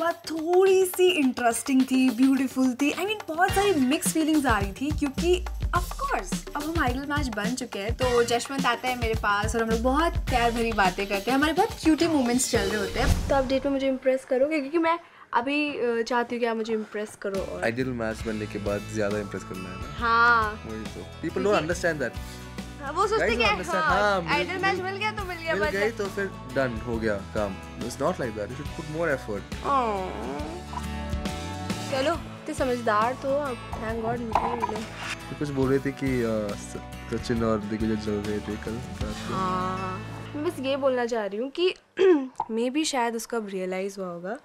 बात थोड़ी सी इंटरेस्टिंग थी, ब्यूटीफुल थी। I mean, बहुत सारी मिक्स फीलिंग्स आ रही थी क्योंकि ऑफ कोर्स अब हम आइडल मैच बन चुके हैं तो जशवंत आता है मेरे पास और हम लोग बहुत प्यार भरी बातें करते हैं, हमारे बहुत क्यूटी मोमेंट्स चल रहे होते हैं। तो आप डेट में मुझे इम्प्रेस करोगे क्योंकि मैं अभी चाहती हूँ कि आप मुझे इम्प्रेस करो। और आइडल मैच बनने के बाद ज़्यादा इम्प्रेस करना है ना। हाँ वही तो पीपल डोंट अंडरस्टैंड दैट। वो सोचते हैं कि आइडल मैच मिल गया तो मिल गया, मिल गई तो फिर डन हो गया काम। It's not like that, you should put more effort. चलो इतने समझदार तो आप, थैंक गॉड मिले। तो कुछ बोल रहे थे कि सचिन और दिग्विजय चल रहे थे कल। हाँ मैं बस ये बोलना चाह रही हूँ कि मे भी शायद उसको अब रियलाइज हुआ होगा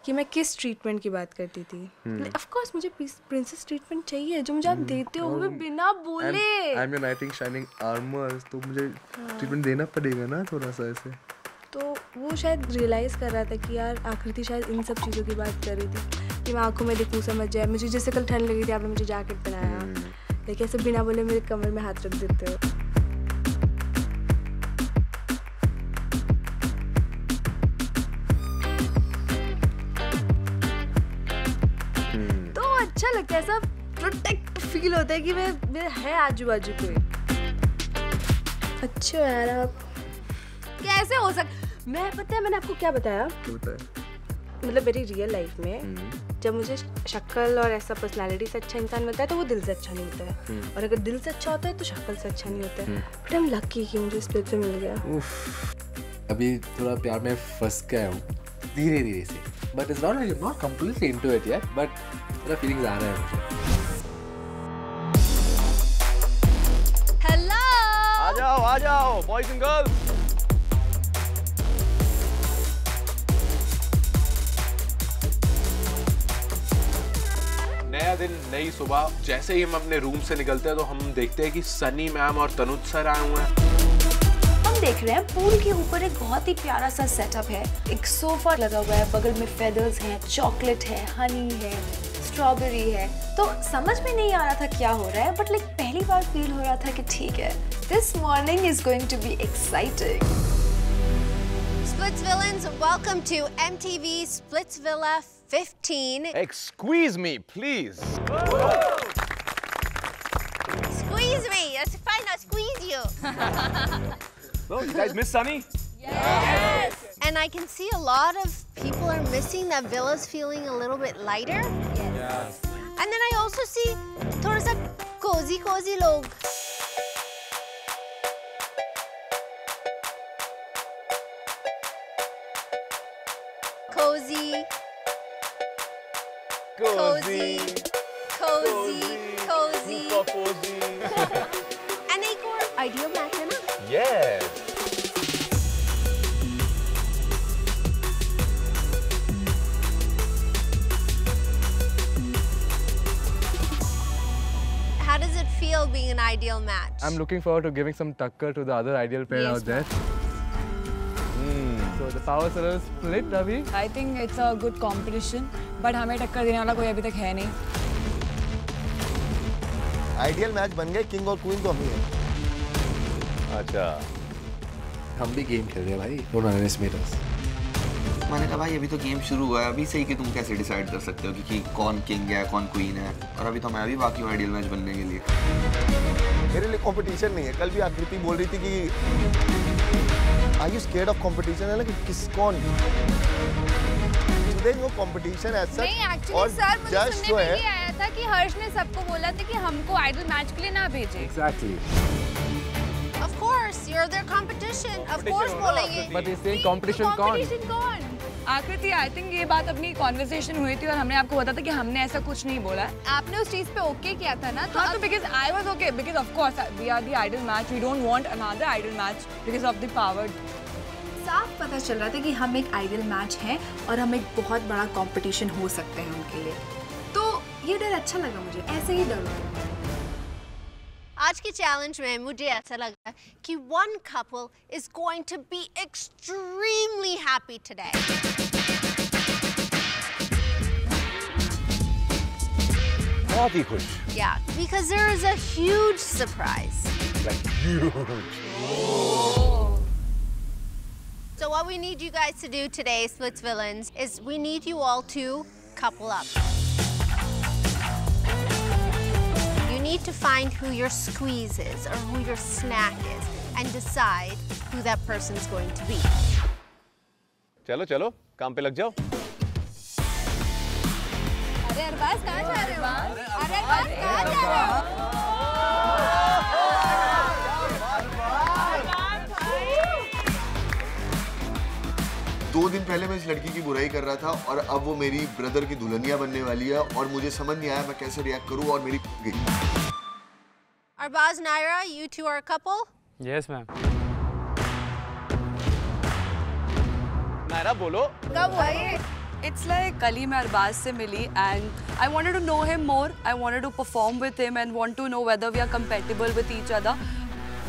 कि मैं किस ट्रीटमेंट की बात करती थी। ऑफ कोर्स मुझे प्रिंसेस ट्रीटमेंट चाहिए जो मुझे आप देते हो वो बिना बोले। I am your night in shining armour, तो मुझे ट्रीटमेंट देना पड़ेगा ना थोड़ा सा ऐसे। तो वो शायद रियलाइज कर रहा था कि यार आकृति शायद इन सब चीज़ों की बात कर रही थी कि मैं आंखों में दिखूं, समझ जाए मुझे। जैसे कल ठंड लगी थी, आपने मुझे जैकेट पहनाया, लेकिन ऐसे बिना बोले मेरे कमर में हाथ रख देते हो। तो अच्छा लगता है, ऐसा प्रोटेक्ट फील होता है कि मैं है आजू बाजू कोई। अच्छा यार आप कैसे हो मैं पता है मैंने आपको क्या बताया? मतलब मेरी रियल लाइफ में जब मुझे शक्ल और ऐसा पर्सनालिटी से अच्छा इंसान मिलता है तो वो दिल से अच्छा नहीं होता है, और अगर दिल से अच्छा होता है तो शक्ल से अच्छा नहीं होता है। बट आई एम लकी कि मुझे इस पे मिल गया। अभी थोड़ा प्यार में फंस गया हूँ धीरे धीरे से, but it's not completely into it yet, but थोड़ा फीलिंग्स आ रहे हैं मुझे। हेलो आ जाओ बॉयज एंड गर्ल्स। नया दिन नई सुबह, जैसे ही हम अपने रूम से निकलते हैं तो हम देखते हैं कि सनी मैम और तनुज सर आए हुए हैं। हम देख रहे हैं पूल के ऊपर एक बहुत ही प्यारा सा सेटअप है, एक सोफा लगा हुआ है, बगल में फेदर्स हैं, चॉकलेट है, हनी है, स्ट्रॉबेरी है। तो समझ में नहीं आ रहा था क्या हो रहा है, बट लाइक पहली बार फील हो रहा था कि ठीक है, this morning is going to be exciting. Splitsvillans, welcome to MTV Splitsvilla 15. Squeeze me, please. Squeeze me. That's fine. I'll squeeze you. No, you guys miss Sunny? Yes. And I can see a lot of people are missing that villa's feeling a little bit lighter. Yes. And then I also see thoda sa cozy log. Cozy. And एक और ideal match है ना? Yes. How does it feel being an ideal match? I'm looking forward to giving some tucker to the other ideal pair out there. So the powers are split अभी. I think it's a good competition, but हमें टक्कर देने वाला कोई अभी तक है नहीं. आइडियल मैच बन गए, किंग और क्वीन तो हम ही हैं। अच्छा, हम भी गेम खेल रहे हैं भाई, don't underestimate us. मैंने कहा भाई अभी तो गेम शुरू हुआ है, अभी सही कि तुम कैसे डिसाइड कर सकते हो कि कौन किंग है कौन क्वीन है, और अभी तो मैं भी बाकी हूँ आइडियल मैच बनने के लिए। मेरे लिए कंपटीशन नहीं है। कल भी आकृति बोल रही थी कि Are you scared of competition? है ना कि किस कौन? There is no competition as such. नहीं एक्चुअली सर मुझे सुनने में ये आया था कि हर्ष ने सबको बोला था कि हमको आइडल मैच के लिए ना भेजे। Exactly. Of course, you're their competition. Of course बोलेंगे। But he's saying competition कौन? आकृति, आई थिंक ये बात अपनी कॉन्वर्सेशन हुई थी और हमने आपको बताया था कि हमने ऐसा कुछ नहीं बोला है। आपने उस चीज पे ओके किया था ना? हाँ, तो because I was okay, because of course we are the ideal match, we don't want another ideal match because of the power. साफ पता चल रहा था कि हम एक आइडल मैच हैं और हम एक बहुत बड़ा कंपटीशन हो सकते हैं उनके लिए। तो ये डर अच्छा लगा मुझे, ऐसे ही डर हो। आज के चैलेंज में मुझे ऐसा लगा कि one couple is going to be extremely happy today. बहुत ही खुश। Yeah, because there is a huge surprise. Like huge. So what we need you guys to do today, Splits Villains, is we need you all to couple up. You need to find who your squeeze is or who your snack is and decide who that person's going to be. चलो चलो काम पे लग जाओ। अरे अरबाज कहाँ जा रहे हो? अरे अरबाज कहाँ जा रहे हो? 2 दिन पहले मैं इस लड़की की बुराई कर रहा था और अब वो मेरी ब्रदर की दुल्हनिया बनने वाली है और मुझे समझ नहीं आया मैं कैसे रिएक्ट करूं और मेरी गई। Arbaz, Naira, you two are a couple? Yes, ma'am. Naira बोलो। कब हुआ ये? It's like कल ही मैं अरबाज से मिली and I wanted to know him more. I wanted to perform with him and want to know whether we are compatible with each other.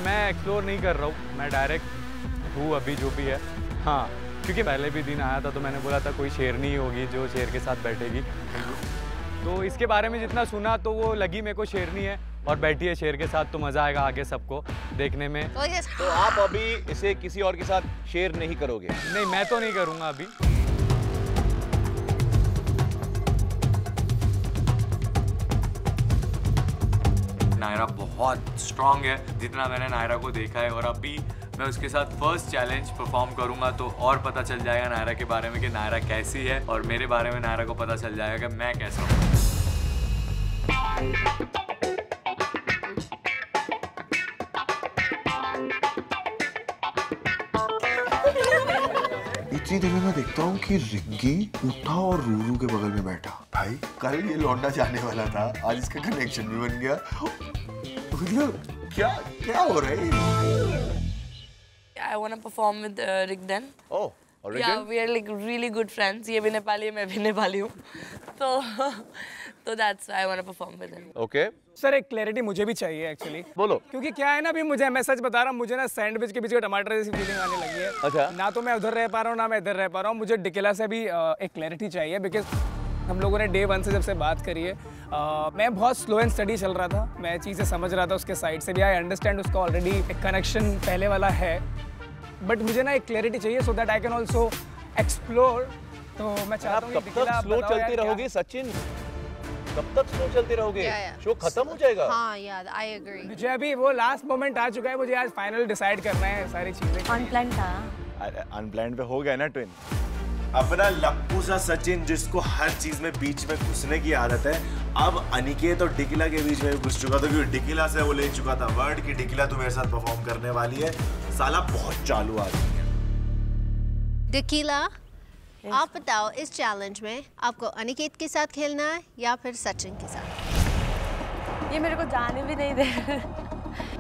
मैं explore नहीं कर रहा हूँ, मैं डायरेक्ट हूँ अभी जो भी है। हाँ, क्योंकि पहले भी दिन आया था तो मैंने बोला था कोई शेरनी होगी जो शेर के साथ बैठेगी। तो इसके बारे में जितना सुना तो वो लगी मेरे को शेरनी है और बैठी है शेर के साथ, तो मज़ा आएगा आगे सबको देखने में। तो आप अभी इसे किसी और के साथ शेयर नहीं करोगे? नहीं, मैं तो नहीं करूँगा अभी। नायरा बहुत स्ट्रॉन्ग है जितना मैंने नायरा को देखा है, और अभी मैं उसके साथ फर्स्ट चैलेंज परफॉर्म करूंगा तो और पता चल जाएगा नायरा के बारे में कि नायरा कैसी है, और मेरे बारे में नायरा को पता चल जाएगा कि मैं कैसा हूँ। इतनी देर में मैं देखता हूँ कि रिग्गी उठा और रूरू के बगल में बैठा। भाई कल ये लौंडा जाने वाला था, आज इसका कनेक्शन भी बन गया। क्या क्या हो रहा है? I want to perform with Rigden. Oh, Rigden? Yeah, we are like really good friends. ये भी नेपाली है, मैं भी नेपाली हूँ। तो that's why I want to perform with him. Okay. Sir एक क्लैरिटी मुझे भी चाहिए एक्चुअली। बोलो। क्योंकि क्या है ना, अभी मुझे, मैं सच बता रहा हूँ, मुझे ना सैंडविच के बीच में टमाटर जैसी फीलिंग आने लगी है। अच्छा। ना तो मैं उधर रह पा रहा हूँ ना मैं इधर रह पा रहा हूँ। मुझे डिकेला से भी एक क्लैरिटी चाहिए, बिकॉज हम लोगों ने डे 1 से जब से बात करी है, मैं बहुत स्लो एंड स्टडी चल रहा था, मैं चीज़ें समझ रहा था उसके साइड से भी। आई अंडरस्टैंड उसका ऑलरेडी एक कनेक्शन पहले वाला है, बट मुझे ना एक क्लैरिटी चाहिए so that I can also explore. तो मैं चाहता हूँ कब तक स्लो चलती रहोगी सचिन? कब तक स्लो चलते रहोगे? शो खत्म हो जाएगा। हाँ यार, I agree. मुझे अभी वो लास्ट मोमेंट आ चुका है, मुझे आज फाइनल डिसाइड करना है सारी चीजें। अनप्लान्ड था। अनप्लान्ड पे हो गया ना ट्विन। अपना लप्पू सा सचिन जिसको हर चीज में बीच में घुसने की आदत है, अब अनिकेत और डिकिला के बीच में घुस चुका था, क्योंकि डिकिला से वो ले चुका था वर्ड कि डिकिला तू मेरे साथ परफॉर्म करने वाली है। साला बहुत चालू आदमी है। डिकिला, आप बताओ इस चैलेंज में आपको अनिकेत के साथ खेलना है या फिर सचिन के साथ? ये मेरे को जाने भी नहीं दे।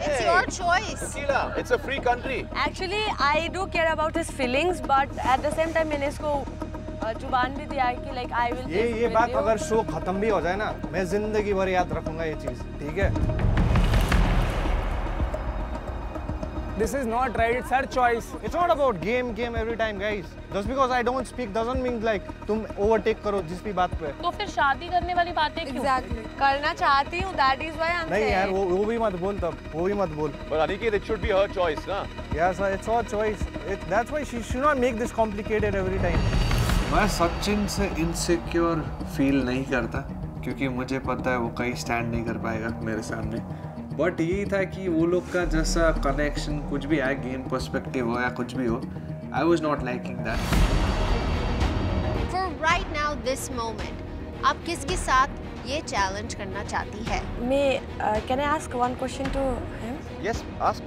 It's your choice. Tequila, it's a free country. Actually, I do care about his feelings, but at the same time मैंने इसको जुबान भी दिया है कि like I will. ये बात अगर शो खत्म भी हो जाए ना, मैं जिंदगी भर याद रखूंगा ये चीज, ठीक है? This is not right, it's her choice. It's not about game every time, guys. Just because I don't speak doesn't mean like तुम overtake करो जिस भी बात पे। तो फिर शादी करने वाली बातें क्यों? Exactly. करना चाहती हूँ, that is why I'm saying. नहीं यार, वो भी मत बोल तब, वो भी मत बोल। But Aniket, it should be her choice, ना? Yes, it's her choice. That's why she should not make this complicated every time. मैं सचिन से इनसिक्योर फील नहीं करता, क्योंकि मुझे पता है वो कहीं स्टैंड नहीं कर पाएगा मेरे सामने। बट यही था कि वो लोग का जैसा कनेक्शन कुछ भी है, गेम पर्सपेक्टिव हो या कुछ भी हो, I was not liking that. For right now, this moment, आप किसके साथ ये चैलेंज करना चाहती है? मैं can I ask one question to him? Yes, ask.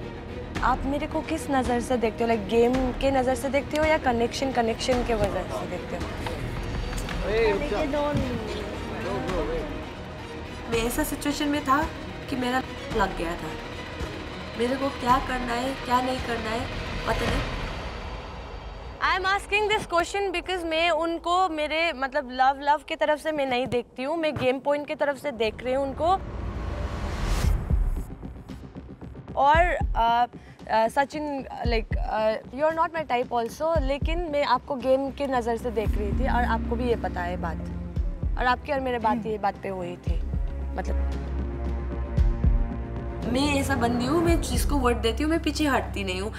आप मेरे को किस नज़र से देखते हो? लाइक गेम के नज़र से देखते हो या कनेक्शन के वजह से देखते हो? मैं ऐसा सिचुएशन में था कि मेरा लग गया था, मेरे को क्या करना है क्या नहीं करना है पता नहीं। I am asking this question because मैं उनको मेरे मतलब लव की तरफ से मैं नहीं देखती हूँ, मैं गेम पॉइंट की तरफ से देख रही हूँ उनको। और Sachin like you are not my type also, लेकिन मैं आपको गेम के नज़र से देख रही थी और आपको भी ये पता है बात, और आपकी और मेरे बात पे हुई थी। मतलब मैं ऐसा बंदी हूँ, मैं जिसको वर्ड देती हूँ मैं पीछे हटती नहीं हूँ,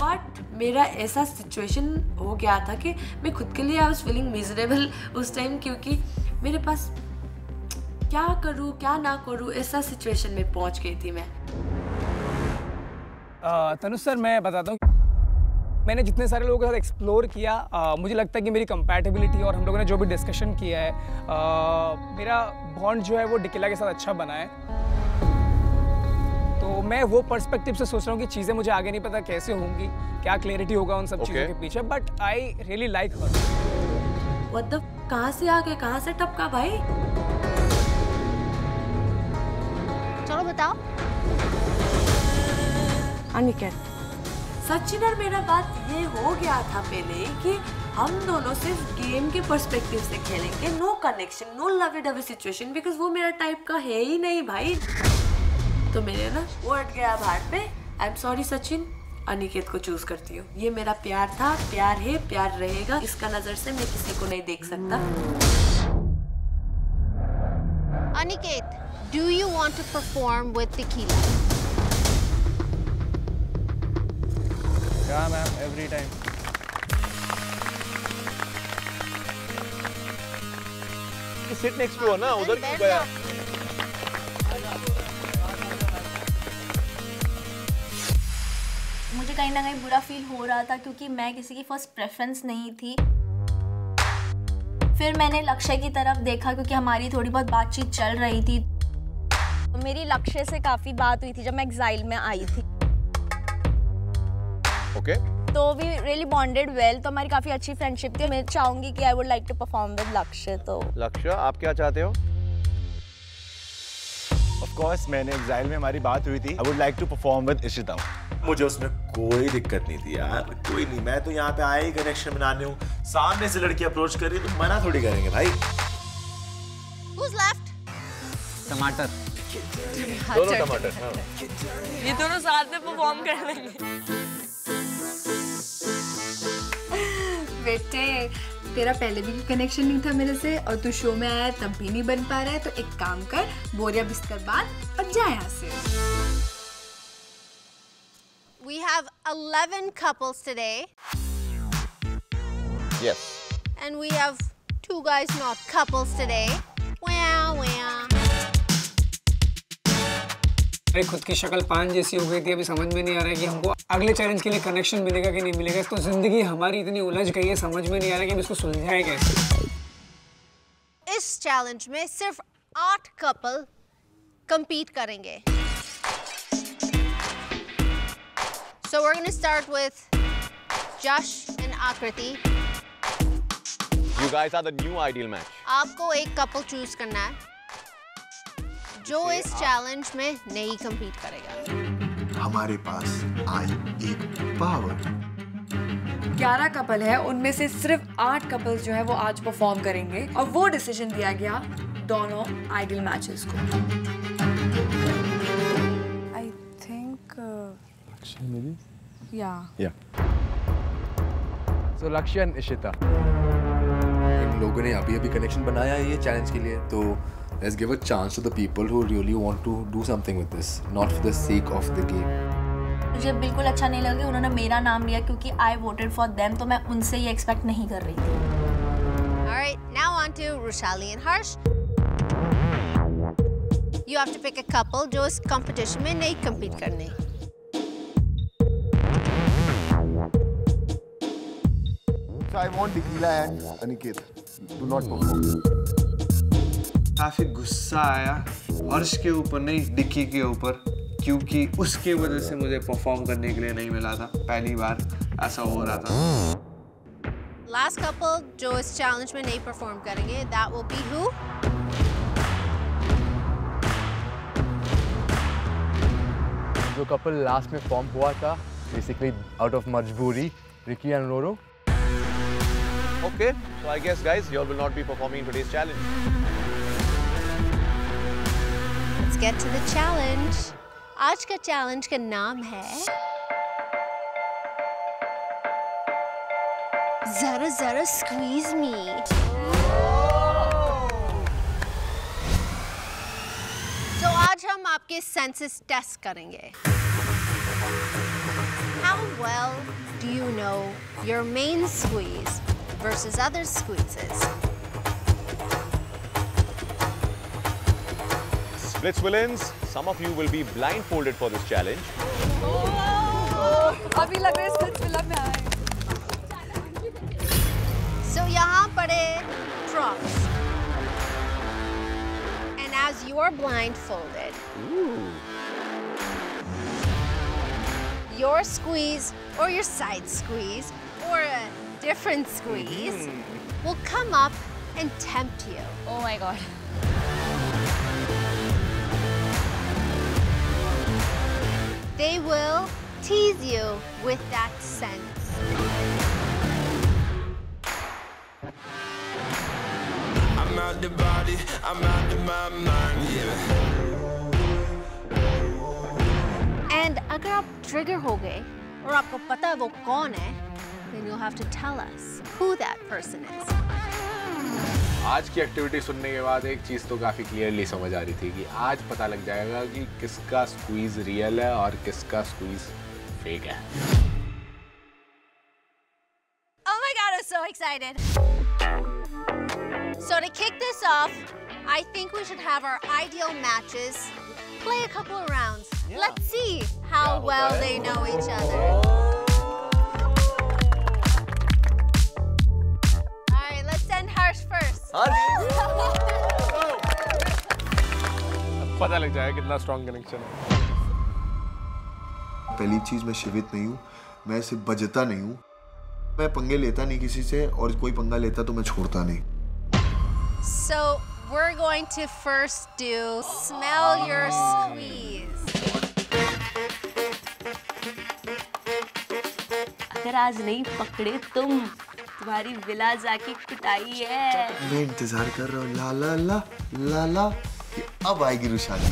बट मेरा ऐसा सिचुएशन हो गया था कि मैं खुद के लिए आई वाज फीलिंग मिजरेबल उस टाइम, क्योंकि मेरे पास क्या करूँ क्या ना करूँ ऐसा सिचुएशन में पहुंच गई थी मैं। तनुज सर, मैं बताता हूँ, मैंने जितने सारे लोगों के साथ एक्सप्लोर किया, मुझे लगता है कि मेरी कंपैटिबिलिटी और हम लोगों ने जो भी डिस्कशन किया है, मेरा बॉन्ड जो है वो डिकिला के साथ अच्छा बना है। तो मैं वो पर्सपेक्टिव से सोच रहा हूँ कि चीज़ें मुझे आगे नहीं पता कैसे होंगी, क्या क्लैरिटी होगा उन सब चीज़ों के पीछे, but I really like her. What the, कहाँ से आ गए, कहाँ से टपका भाई? चलो बताओ। अनिकेत, सचिन और मेरा बात ये हो गया था पहले कि हम दोनों सिर्फ गेम के पर्सपेक्टिव से खेलेंगे, no connection, no love dove situation, because वो मेरा टाइप का है ही नहीं भाई। तो मैंने ना वो अट गया बाहर पे। I am sorry Sachin, Aniket को चूज करती हूँ। ये मेरा प्यार था, प्यार है, प्यार रहेगा, इसका नजर से मैं किसी को नहीं देख सकता। Aniket, do you want to perform with Tequila? Yeah, ma'am, every time. Sit next to her ना, उधर क्यों गया? मुझे कहीं ना कहीं बुरा फील हो रहा था क्योंकि मैं किसी की फर्स्ट प्रेफरेंस नहीं थी। फिर मैंने लक्ष्य की तरफ देखा क्योंकि हमारी थोड़ी बहुत बातचीत चल रही थी। मेरी लक्ष्य से काफ़ी बात हुई थी जब मैं एग्जाइल में आई थी। Okay. तो वी रियली बॉन्डेड वेल, तो हमारी काफ़ी अच्छी फ्रेंडशिप थी। मैं चाहूँगी कि I would like to perform with Lakshya. तो लक्ष्य, आप क्या चाहते हो? Of course, मैंने एग्जाइल में हमारी बात हुई थी। I would like to perform with Ishita. मुझे उसमें कोई दिक्कत नहीं थी यार, कोई नहीं। मैं तो यहाँ पे आया ही कनेक्शन बनाने हूँ। सामने से लड़की अप्रोच कर रही है तो मना थोड़ी करेंगे भाई। Who's left? टमाटर। दोनों टमाटर। हाँ। ये दोनों साथ में परफॉर्म कर लेंगे। बेटे, तेरा पहले भी कनेक्शन नहीं था मेरे से और तू शो में आया तब भी नहीं बन पा रहा है, तो एक काम कर, बोरिया बिस्तर बांध और जा यहाँ से। We have 11 couples today. Yes. And we have 2 guys not couples today. Wow, wow. मेरी खुद की शक्ल पान जैसी हो गई थी, अभी समझ में नहीं आ रहा है कि हमको अगले चैलेंज के लिए कनेक्शन मिलेगा कि नहीं मिलेगा। तो जिंदगी हमारी इतनी उलझ गई है, समझ में नहीं आ रहा है कि हम इसको सुलझाएं कैसे। इस चैलेंज में सिर्फ 8 कपल compete करेंगे। So we're going to start with Jash and Akriti. You guys are the new ideal match. आपको एक कपल चूज करना है जो इस चैलेंज में नहीं compete करेगा। हमारे पास आई एक पावर। 11 कपल है, उनमें से सिर्फ 8 कपल्स जो है वो आज परफॉर्म करेंगे और वो डिसीजन दिया गया दोनों आइडियल मैचेस को। आई थिंक या सो लक्ष्य एंड इशिता, इन लोगों ने अभी अभी कनेक्शन बनाया है ये चैलेंज के लिए, तो let's give a chance to the people who really want to do something with this, not for the sake of the game. मुझे बिल्कुल अच्छा नहीं लगा कि उन्होंने मेरा नाम लिया क्योंकि आई वोटेड फॉर देम, तो मैं उनसे ये एक्सपेक्ट नहीं कर रही थी। Alright, now on to Rushali and Harsh. You have to pick a couple जो इस competition में नहीं compete करने। So I want Tequila and Aniket. Do not perform. काफी गुस्सा आया हर्ष के ऊपर नहीं, डिक्की के ऊपर, क्योंकि उसके वजह से मुझे परफॉर्म करने के लिए नहीं मिला था। पहली बार ऐसा हो रहा था। Last couple जो इस चैलेंज में नहीं परफॉर्म करेंगे, that will be who? जो कपल लास्ट में फॉर्म हुआ था, बेसिकली आउट ऑफ मजबूरी, Ricky and Roro. Okay, so I guess guys, you all will not be performing in today's challenge. Let's get to the challenge. आज का challenge का नाम है जरा जरा स्क्वीज मी। तो आज हम आपके सेंसेस टेस्ट करेंगे। How well do you know your main squeeze versus other squeezes? Splitsvillains, some of you will be blindfolded for this challenge. अभी लग रहा है Splitsvilla में आए. So यहाँ पड़े props. And as you're blindfolded, your squeeze or your side squeeze or a different squeeze will come up and tempt you. Oh my god. They will tease you with that sense. I'm out the body, I'm out of my mind, yeah. And अगर आप trigger हो गए और आपको पता है वो कौन है, then you'll have to tell us who that person is. आज की एक्टिविटी सुनने के बाद एक चीज़ तो काफ़ी क्लियरली समझ आ रही थी कि आज पता लग जाएगा कि किसका स्क्वीज रियल है और किसका स्क्वीज फेक है. Oh my god, I'm so excited. So to kick this off, I think we should have our ideal matches play a couple of rounds. Yeah. Let's see how well they know each other. All right, let's send Harsh first. पता लग जाएगा कितना strong connection है. पहली चीज मैं शिवित नहीं हूँ, मैं सिर्फ बजता नहीं हूँ, मैं पंगे लेता नहीं किसी से और कोई पंगा लेता तो मैं छोड़ता नहीं. So we're going to first do smell your squeeze. अगर आज नहीं पकड़े तुम्हारी विला जाके कुटाई है. मैं इंतजार कर रहा हूँ ला ला ला ला ला कि अब आएगी Rushali.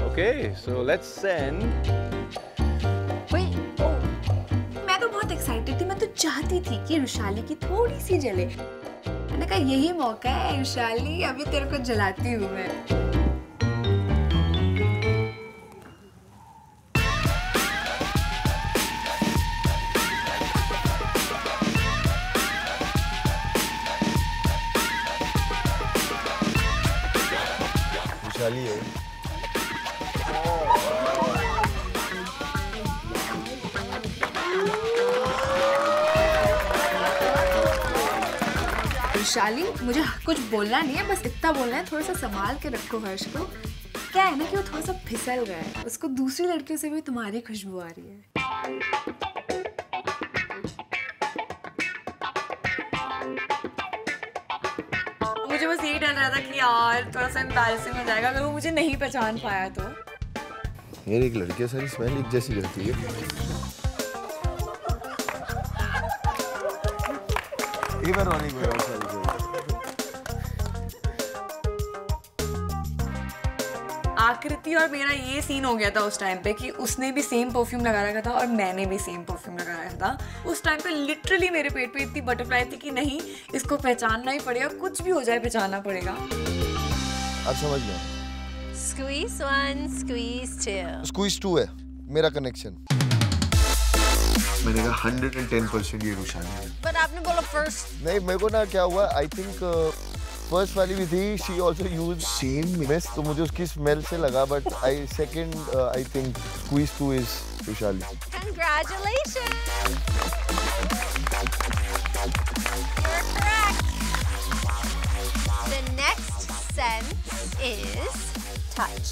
Okay, so let's send. Wait, oh, मैं तो बहुत एक्साइटेड थी. मैं तो चाहती थी कि रुशाली की थोड़ी सी जले. मैंने कहा यही मौका है रुशाली, अभी तेरे को जलाती हूँ मैं. रुशाली है. वैशाली, मुझे कुछ बोलना नहीं है, बस इतना बोलना है, थोड़ा सा संभाल के रखो हर्ष को. क्या है ना कि वो थोड़ा सा फिसल गया है, उसको दूसरी लड़कियों से भी तुम्हारी खुशबू आ रही है. मुझे बस यही डर रहा था कि यार थोड़ा सा एम्बैरेसिंग हो जाएगा अगर वो मुझे नहीं पहचान पाया तो. मेरी एक लड़की सारी स्मेल एक जैसी करती है. इवन रोनी कोई और सारी आकृति और मेरा ये सीन हो गया था उस टाइम पे कि उसने भी सेम परफ्यूम लगा रखा था और मैंने भी सेम परफ्यूम लगा रखा था. उस टाइम पे लिटरली मेरे पेट पे इतनी बटरफ्लाई थी कि नहीं, इसको पहचानना ही पड़ेगा, कुछ भी हो जाए पहचानना पड़ेगा. अब समझ गया. Squeeze 1, squeeze 2. Squeeze 2 है मेरा कनेक्शन. मैंने कहा 110% ये रुशाली है. But आपने बोला first. नहीं, मेरे को ना क्या हुआ, आई थिंक फर्स्ट वाली भी थी, she also use same miss, तो मुझे उसकी स्मेल से लगा, but I second I think squeeze 2 is Rushali. Congratulations! You're correct. The next sense is touch.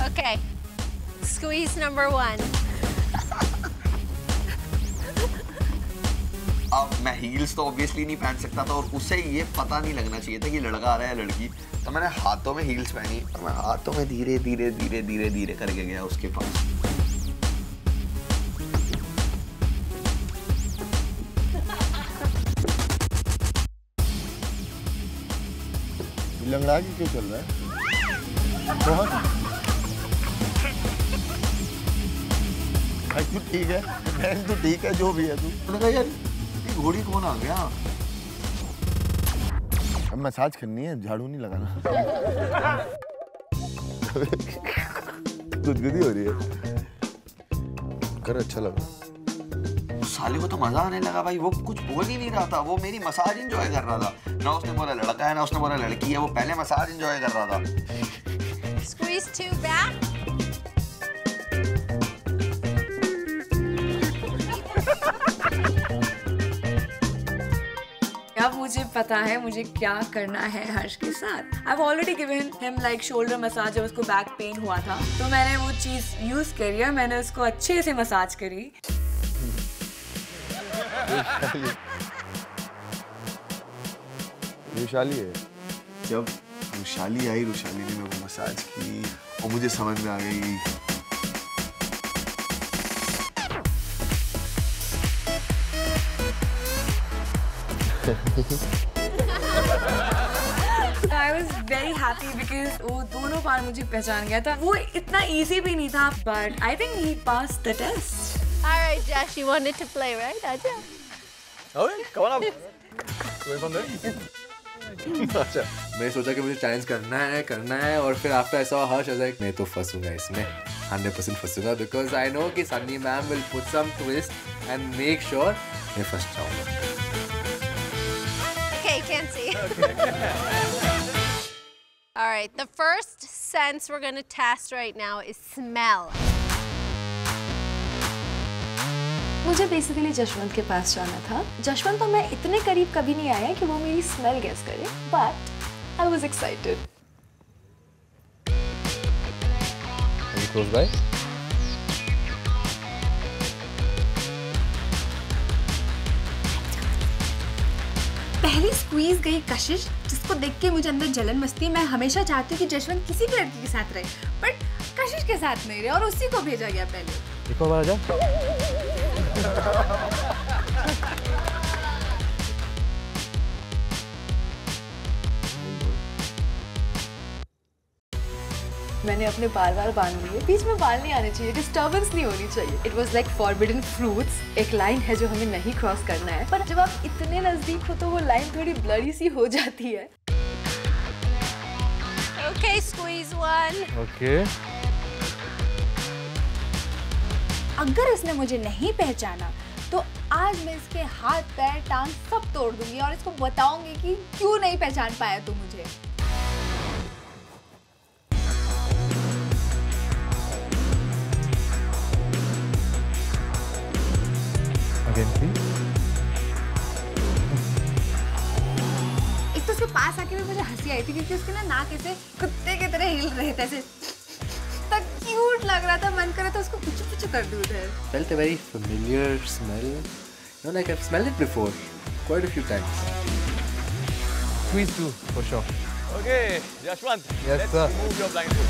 Okay, squeeze number 1. अब मैं हील्स तो ऑब्वियसली नहीं पहन सकता था और उसे ये पता नहीं लगना चाहिए था कि लड़का आ रहा है लड़की, तो मैंने हाथों में हील्स पहनी और मैं हाथों में धीरे धीरे धीरे धीरे धीरे करके गया उसके पास. लंगड़ा के क्यों चल रहा है? बहुत तू ठीक है, बहन तू ठीक है, जो भी है तू. मैंने कहा यार घोड़ी कौन आ गया? अब मसाज करनी है, झाड़ू नहीं लगाना। गुदगुदी हो रही है। कर अच्छा लगा। साले को तो मजा आने लगा भाई, वो कुछ बोल ही नहीं रहा था, वो मेरी मसाज एंजॉय कर रहा था। ना उसने बोला लड़का है ना उसने बोला लड़की है, वो पहले मसाज एंजॉय कर रहा था। Squeeze 2 back. अब मुझे पता है मुझे क्या करना है हर्ष के साथ। I've already given him like shoulder massage जब उसको बैक पेन हुआ था, तो मैंने वो चीज यूज करी है, मैंने उसको अच्छे से मसाज करी। रुशाली है। जब रुशाली आई, रुशाली ने मेरे को मसाज की और मुझे समझ में आ गई। I was very happy because वो दोनों बार मुझे पहचान गया था। वो इतना easy भी नहीं था, but I think he passed the test. All right, Josh, you wanted to play, right? Aja. Okay, come on up. अच्छा, मैं सोचा कि मुझे चैलेंज करना है और फिर आफ्टर ऐसा हर्ष लाइक मैं तो फंसूंगा इसमें, 100% फंसूंगा बिकॉज आई नो कि Sunny ma'am will put some twist and make sure मैं फंस जाऊंगा। Okay, can't see. All right, the first sense we're going to test right now is smell. मुझे बेसिकली जशवंत के पास जाना था। जशवंत तो मैं इतने करीब कभी नहीं आया कि वो मेरी स्मेल गेस करे, but I was excited. Close by. पहली स्क्वीज गई कशिश, जिसको देख के मुझे अंदर जलन मचती है। मैं हमेशा चाहती हूँ कि जशवंत किसी भी लड़की के साथ रहे, बट कशिश के साथ नहीं रहे और उसी को भेजा गया पहले। एक और बार आजा। मैंने अपने बाल बांध लिए, बीच में बाल नहीं आने चाहिए, डिस्टर्बेंस नहीं होनी चाहिए। It was like forbidden fruits, एक लाइन है जो हमें नहीं क्रॉस करना है, पर जब आप इतने नजदीक हो तो वो लाइन थोड़ी ब्लरी सी हो जाती है। Okay, squeeze 1. Okay. अगर इसने मुझे नहीं पहचाना तो आज मैं इसके हाथ पैर टांग सब तोड़ दूंगी और इसको बताऊंगी कि क्यों नहीं पहचान पाया तू मुझे। Again, please. एक तो उसके पास आके भी मुझे हंसी आई थी क्योंकि उसके ना नाक ऐसे कुत्ते की तरह हिल रहे थे, ऐसे तक क्यूट लग रहा था, मन कर रहा था उसको कुछ कर दूं उधर। Felt a very familiar smell. You know, like I've smelled it before, quite a few times. Squeeze 2 for sure. Okay, Jashwant. Yes, let's sir. remove your blindfold.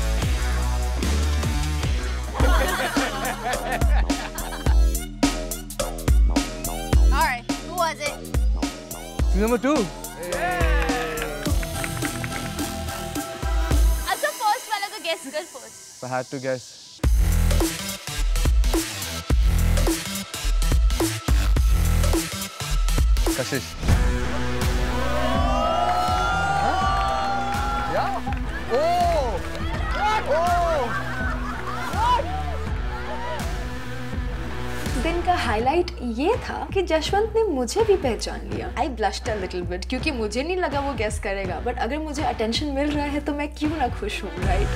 All right, who was it? Number 2. अच्छा, first वाला तो guess कर first. I had to guess. Kashish. Yeah. Oh. Oh. दिन का highlight ये था कि जशवंत ने मुझे भी पहचान लिया। आई ब्लश्ड अ लिटिल बिट क्योंकि मुझे नहीं लगा वो गेस करेगा, बट अगर मुझे अटेंशन मिल रहा है तो मैं क्यों ना खुश हूँ, राइट?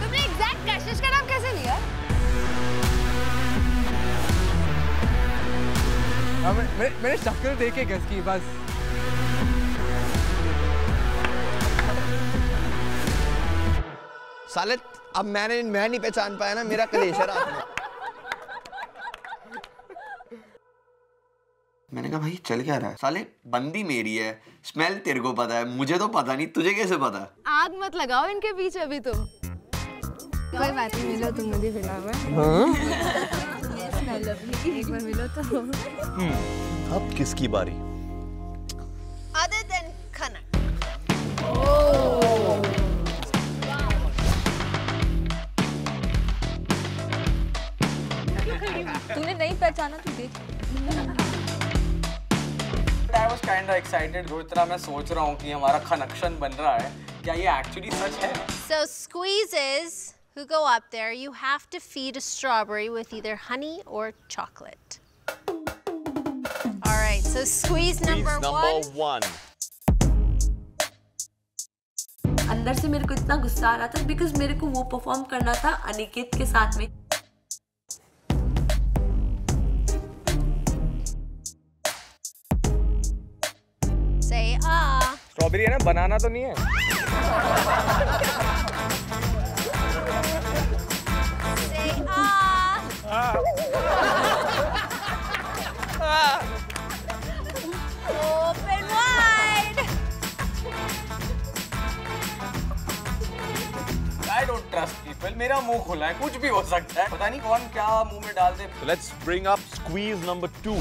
तुमने एग्जैक्ट कशिश का नाम कैसे लिया? मैंने शक्ल देख के गेस की बस। साले अब मैं नहीं पहचान पाया ना, मेरा कलेश है रात में। मैंने कहा भाई चल क्या रहा है? साले बंदी मेरी है, स्मेल तेरे को पता है, मुझे तो पता नहीं, तुझे कैसे पता? आग मत लगाओ इनके पीछे अभी तो। कोई बात नहीं, मिलो तुम मुझे फिलहाल में। एक बार मिलो तो। अब किसकी बारी? Other than Kanak. तूने नहीं पहचाना, तू देख। I was was kind of excited. जो इतना मैं सोच रहा हूँ कि हमारा कनेक्शन बन रहा है, क्या ये actually सच है? So squeezes who go up there, you have to feed a strawberry with either honey or chocolate. All right, so squeeze number one. अंदर से मेरे को इतना गुस्सा आ रहा था बिकॉज मेरे को वो परफॉर्म करना था अनिकेत के साथ में. Say ah. स्ट्रॉबेरी है ना, बनाना तो नहीं है. Say ah. Open wide. I don't trust people. मेरा मुंह खुला है, कुछ भी हो सकता है. पता नहीं कौन क्या मुंह में डाल दे. So let's bring up squeeze number 2.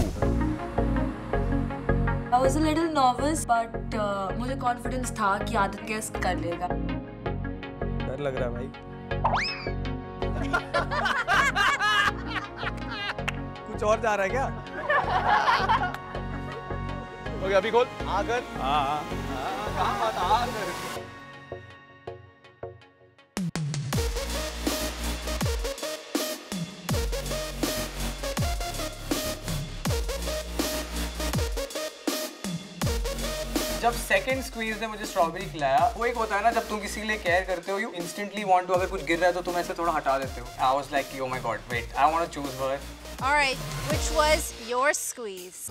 I was a little nervous, but मुझे कॉन्फिडेंस था कि आदित्य गेस कर लेगा. डर लग रहा है भाई. कुछ और जा रहा है क्या? ओके अभी खोल. आकर. हाँ. कहाँ बात आकर. जब सेकंड स्क्वीज ने मुझे स्ट्रॉबेरी खिलाया, वो एक होता है ना जब तुम किसी के लिए केयर करते हो, यू इंस्टेंटली वांट टू, अगर कुछ गिर रहा है तो तुम ऐसे थोड़ा हटा देते हो. I was like oh my god, wait, I want to choose her. Alright, which was your squeeze?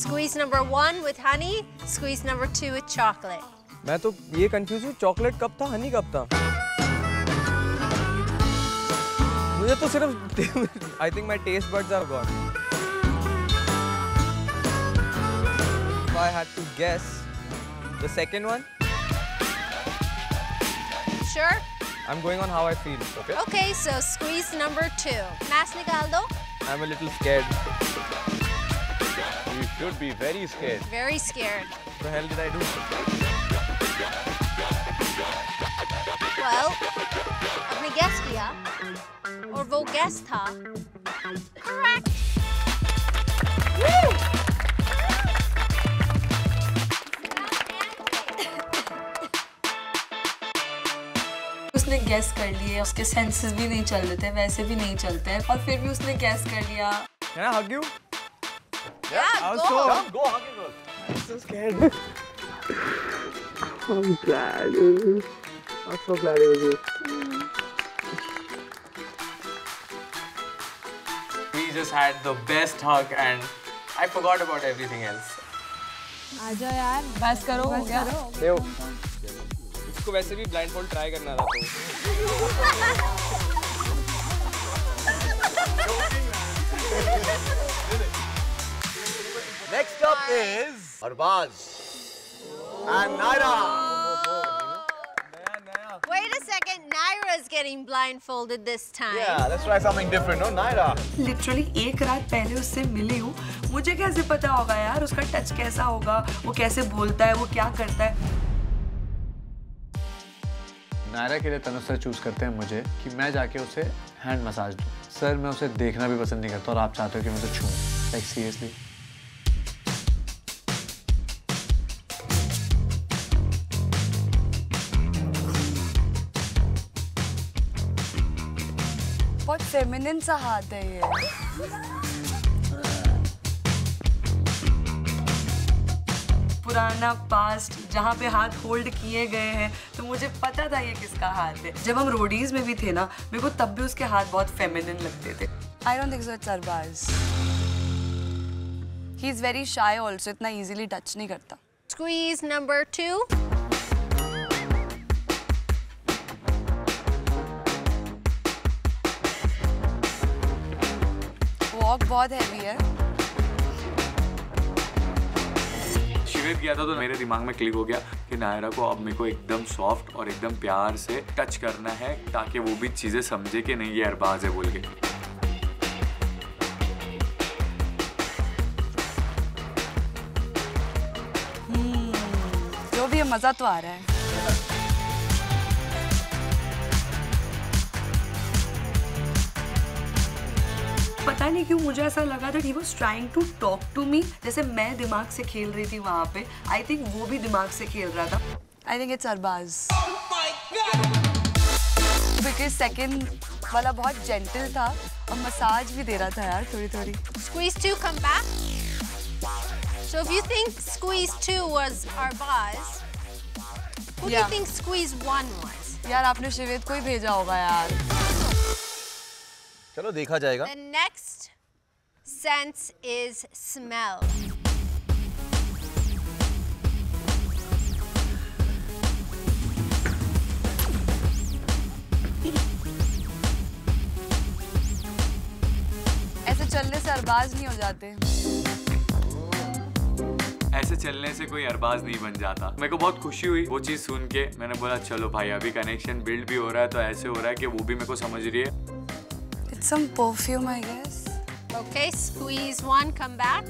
Squeeze number 1 with honey, squeeze number 2 with chocolate. मैं तो ये कंफ्यूज हूँ, चॉकलेट कब था, हनी कब था? मुझे तो सिर्फ I think my taste buds are gone. If I had to guess, the second one. Sure? I'm going on how I feel. Okay. Okay, so squeeze number 2. Mask nikal do. I'm a little scared. You should be very scared. Very scared. What the hell did I do? Well, आपने guess किया और वो guess था correct. Woo! उसने gas कर लिए, उसके senses भी नहीं चल रहे थे, वैसे भी नहीं चलते हैं, और फिर भी उसने गैस कर लिया. Can I hug you? Yeah, I was go. Go hug it, girl. I'm so scared. I'm glad. I'm so glad it was you. We just had the best hug and I forgot about everything else. आजा यार, बस करो. देव, इसको वैसे भी blindfold try करना था तो. Next up is Arbaz and Naira. Wait a second, Naira's getting blindfolded this time. Yeah, let's try something different, no, Naira? Literally एक रात पहले उससे मिली हूँ, मुझे कैसे पता होगा यार उसका टच कैसा होगा, वो कैसे बोलता है, वो क्या करता है. नायरा के लिए तनुज सर चूज करते हैं मुझे कि मैं जाके उसे हैंड मसाज दूं. सर मैं उसे देखना भी पसंद नहीं करता और आप चाहते हो कि मैं उसे छूऊं. Like seriously. बहुत फेमिनिन सा हाथ है ये. पुराना पास्ट जहाँ पे हाथ होल्ड किए गए हैं, तो मुझे पता था ये किसका हाथ है. जब हम रोडीज में भी थे ना, मेरे को तब भी उसके हाथ बहुत फेमिनिन लगते थे. I don't think so, it's Arbaz. He's very shy also, इतना easily touch नहीं करता. Squeeze number 2. Walk बहुत heavy है. शिविर किया था तो मेरे दिमाग में क्लिक हो गया कि नायरा को अब मेरे को एकदम सॉफ्ट और एकदम प्यार से टच करना है ताकि वो भी चीजें समझे कि नहीं ये अरबाज है बोल के. जो भी है मजा तो आ रहा है. पता नहीं क्यों मुझे ऐसा लगा that he was trying to talk to me. जैसे मैं दिमाग से खेल रही थी वहाँ पे, I think वो भी दिमाग से खेल रहा था. I think it's Arbaz. Oh my God! Because second वाला बहुत gentle था और मसाज भी दे रहा था यार थोड़ी-थोड़ी. Squeeze 2, come back. So if you think squeeze 2 was Arbaz, who do you think squeeze 1 was? यार आपने शिवेत को ही भेजा होगा यार. चलो देखा जाएगा. The next sense is smell. ऐसे चलने से अरबाज नहीं हो जाते. ऐसे चलने से कोई अरबाज नहीं बन जाता. मेरे को बहुत खुशी हुई वो चीज़ सुन के. मैंने बोला चलो भाई अभी कनेक्शन बिल्ड भी हो रहा है तो ऐसे हो रहा है कि वो भी मेरे को समझ रही है. It's some perfume, I guess. Okay, squeeze 1, come back.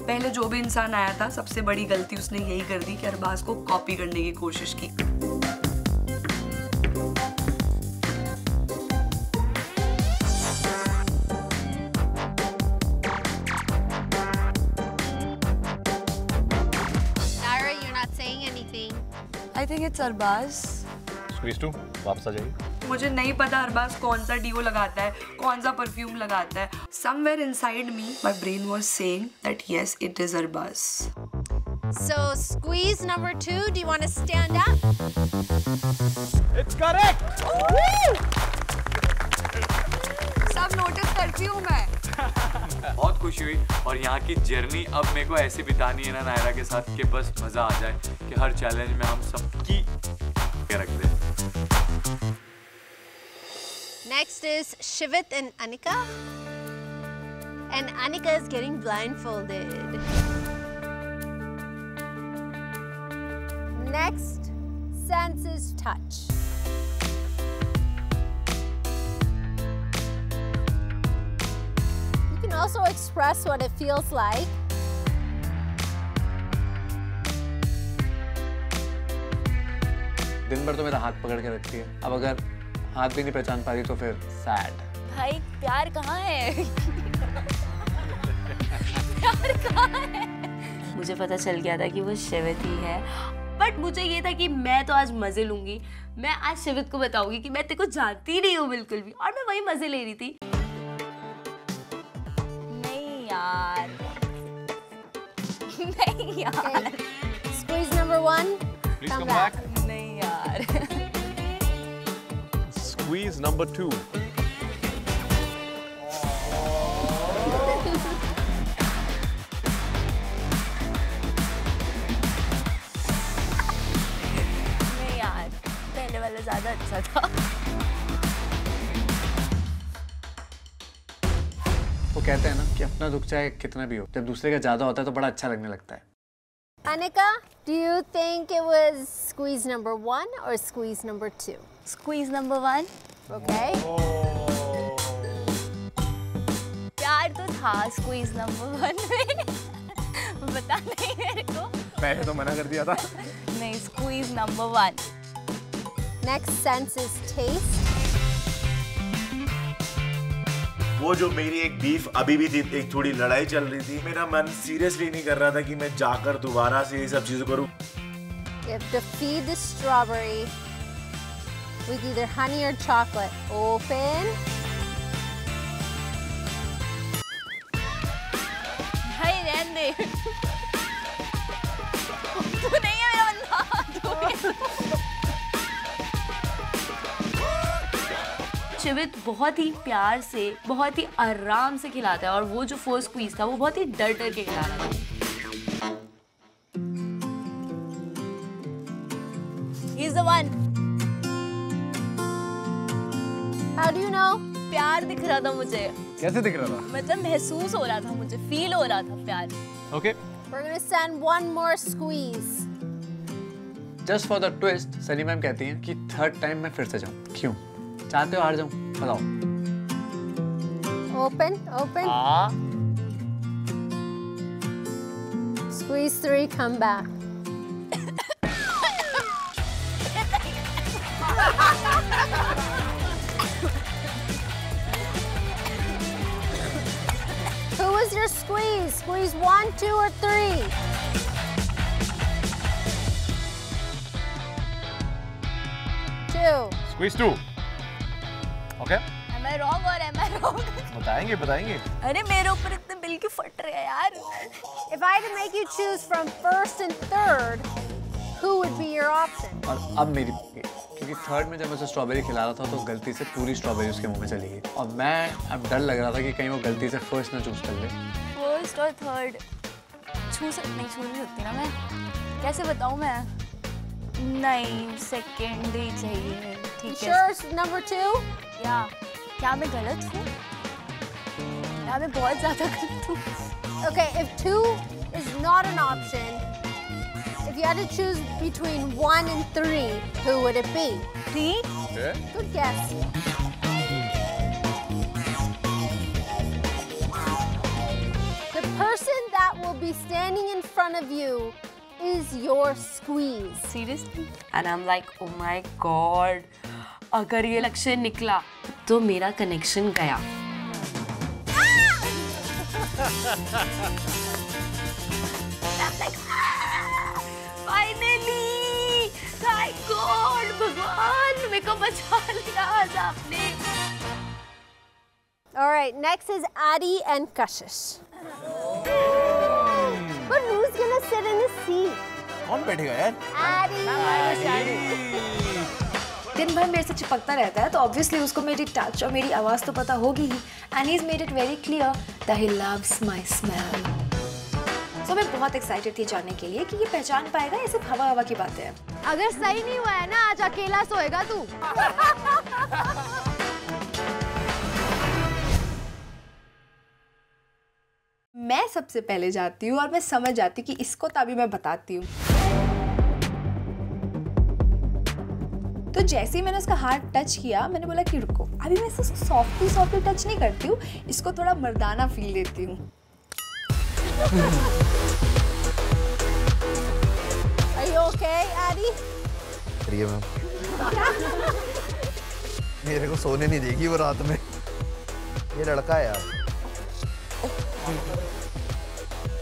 पहले जो भी इंसान आया था सबसे बड़ी गलती उसने यही कर दी कि अरबाज को कॉपी करने की कोशिश की. I think it's Arbaz. Squeeze 2, वापस आ जाइए. मुझे नहीं पता अरबाज कौन सा डीओ लगाता है, कौन सा परफ्यूम लगाता है. Somewhere inside me, my brain was saying that yes, it is Arbaz. So squeeze number 2, do you want to stand up? It's correct. सब नोटिस करती हूँ मैं. बहुत खुशी हुई और यहाँ की जर्नी अब मेरे को ऐसे बितानी है ना नायरा के साथ कि बस मजा आ जाए कि हर चैलेंज में हम सबकी रख दें. Next is Shivit and Anika. And Anika is getting blindfolded. Next sense is touch. You can also express what it feels like. दिन भर तो मेरा हाथ पकड़ के रखती है. अब अगर हाथ भी नहीं पहचान पा रही तो फिर सैड. भाई प्यार कहाँ है? प्यार कहाँ है? मुझे पता चल गया था कि वो शिवित ही है. बट मुझे ये था कि मैं तो आज मजे लूंगी. मैं आज शिवित को बताऊंगी कि मैं तेरे को जानती नहीं हूँ बिल्कुल भी. और मैं वही मजे ले रही थी. नहीं यार. नहीं यार. Squeeze number 1. Please come back. नहीं यार. Squeeze number 2. नहीं यार. पहले वाला ज्यादा अच्छा था. वो कहते हैं ना कि अपना दुख चाहे कितना भी हो, जब दूसरे का ज्यादा होता है तो बड़ा अच्छा लगने लगता है. Anika, do you think it was squeeze number 1 or squeeze number 2? Squeeze number 1. Okay. प्यार तो था squeeze number 1 में. बता नहीं मेरे को. मैंने तो मना कर दिया था. नहीं, squeeze number 1. Next sense is taste. वो जो मेरी एक बीफ अभी भी थी, एक थोड़ी लड़ाई चल रही थी. मेरा मन सीरियसली नहीं कर रहा था कि मैं जाकर दोबारा से ये सब चीजें करूं. You have to feed the strawberry with either honey or chocolate. Open. भाई रहने दे. तू नहीं है मेरा बंदा. शिवित बहुत ही प्यार से, बहुत ही आराम से खिलाता है और वो जो फर्स्ट स्क्वीज था वो बहुत ही डर डर के खिला रहा था. He's the one. How do you know? प्यार दिख रहा था मुझे. कैसे दिख रहा था? मतलब महसूस हो रहा था मुझे, फील हो रहा था प्यार. Okay. We're gonna send one more squeeze. Just for the twist, Sunny ma'am कहती हैं कि थर्ड टाइम मैं फिर से जाऊं. क्यों? चाहते हो हार जाऊं? बताओ. Open, open. Squeeze 3, come back. is your squeeze? Squeeze 1, 2, or 3? Two. Squeeze 2. Okay. Am I wrong or am I wrong? बताएंगे. अरे मेरे ऊपर इतने बिल क्यों फट रहे हैं यार? If I had to make you choose from first and third, who would be your option? और अब मेरी, क्योंकि थर्ड में जब मैं उसे स्ट्रॉबेरी खिला रहा था तो गलती से पूरी स्ट्रॉबेरी उसके मुंह में चली गई और मैं अब डर लग रहा था कि कहीं वो गलती से फर्स्ट ना चूज कर ले. फर्स्ट और थर्ड छू नहीं सकती ना मैं. कैसे बताऊँ मैं? नहीं, सेकंड ही चाहिए. ठीक है. Sure, number 2? या क्या मैं गलत हूँ? या मैं बहुत ज़्यादा गलत हूँ? Okay, if 2 is not an option, if you had to choose between 1 and 3, who would it be? 3? Okay. Good guess. The person that will be standing in front of you is your squeeze. Seriously? And I'm like, oh my god. अगर ये लक्ष्य निकला तो मेरा connection गया. Finally, thank God, भगवान मेरे को बचा लिया आज आपने. All right, next is Adi and Kashish. But who's gonna sit in the seat? कौन बैठेगा यार? Adi. दिन भर मेरे से चिपकता रहता है तो ऑब्वियसली उसको मेरी टच और मेरी आवाज़ तो पता होगी ही. And he is made it very clear that he loves my smell. So मैं बहुत एक्साइटेड थी जानने के लिए कि ये पहचान पाएगा या सिर्फ हवा हवा की बातें हैं. अगर सही नहीं हुआ है ना, आज अकेला सोएगा तू. मैं सबसे पहले जाती हूँ और मैं समझ जाती हूँ कि इसको तभी मैं बताती हूँ. तो जैसे ही मैंने उसका हाथ टच किया मैंने बोला कि रुको, अभी मैं इसको सॉफ्टली टच नहीं करती हूँ, इसको थोड़ा मर्दाना फील देती हूँ. Are you okay, Adi? करिए मैम. मेरे को सोने नहीं देगी वो रात में. ये लड़का है यार.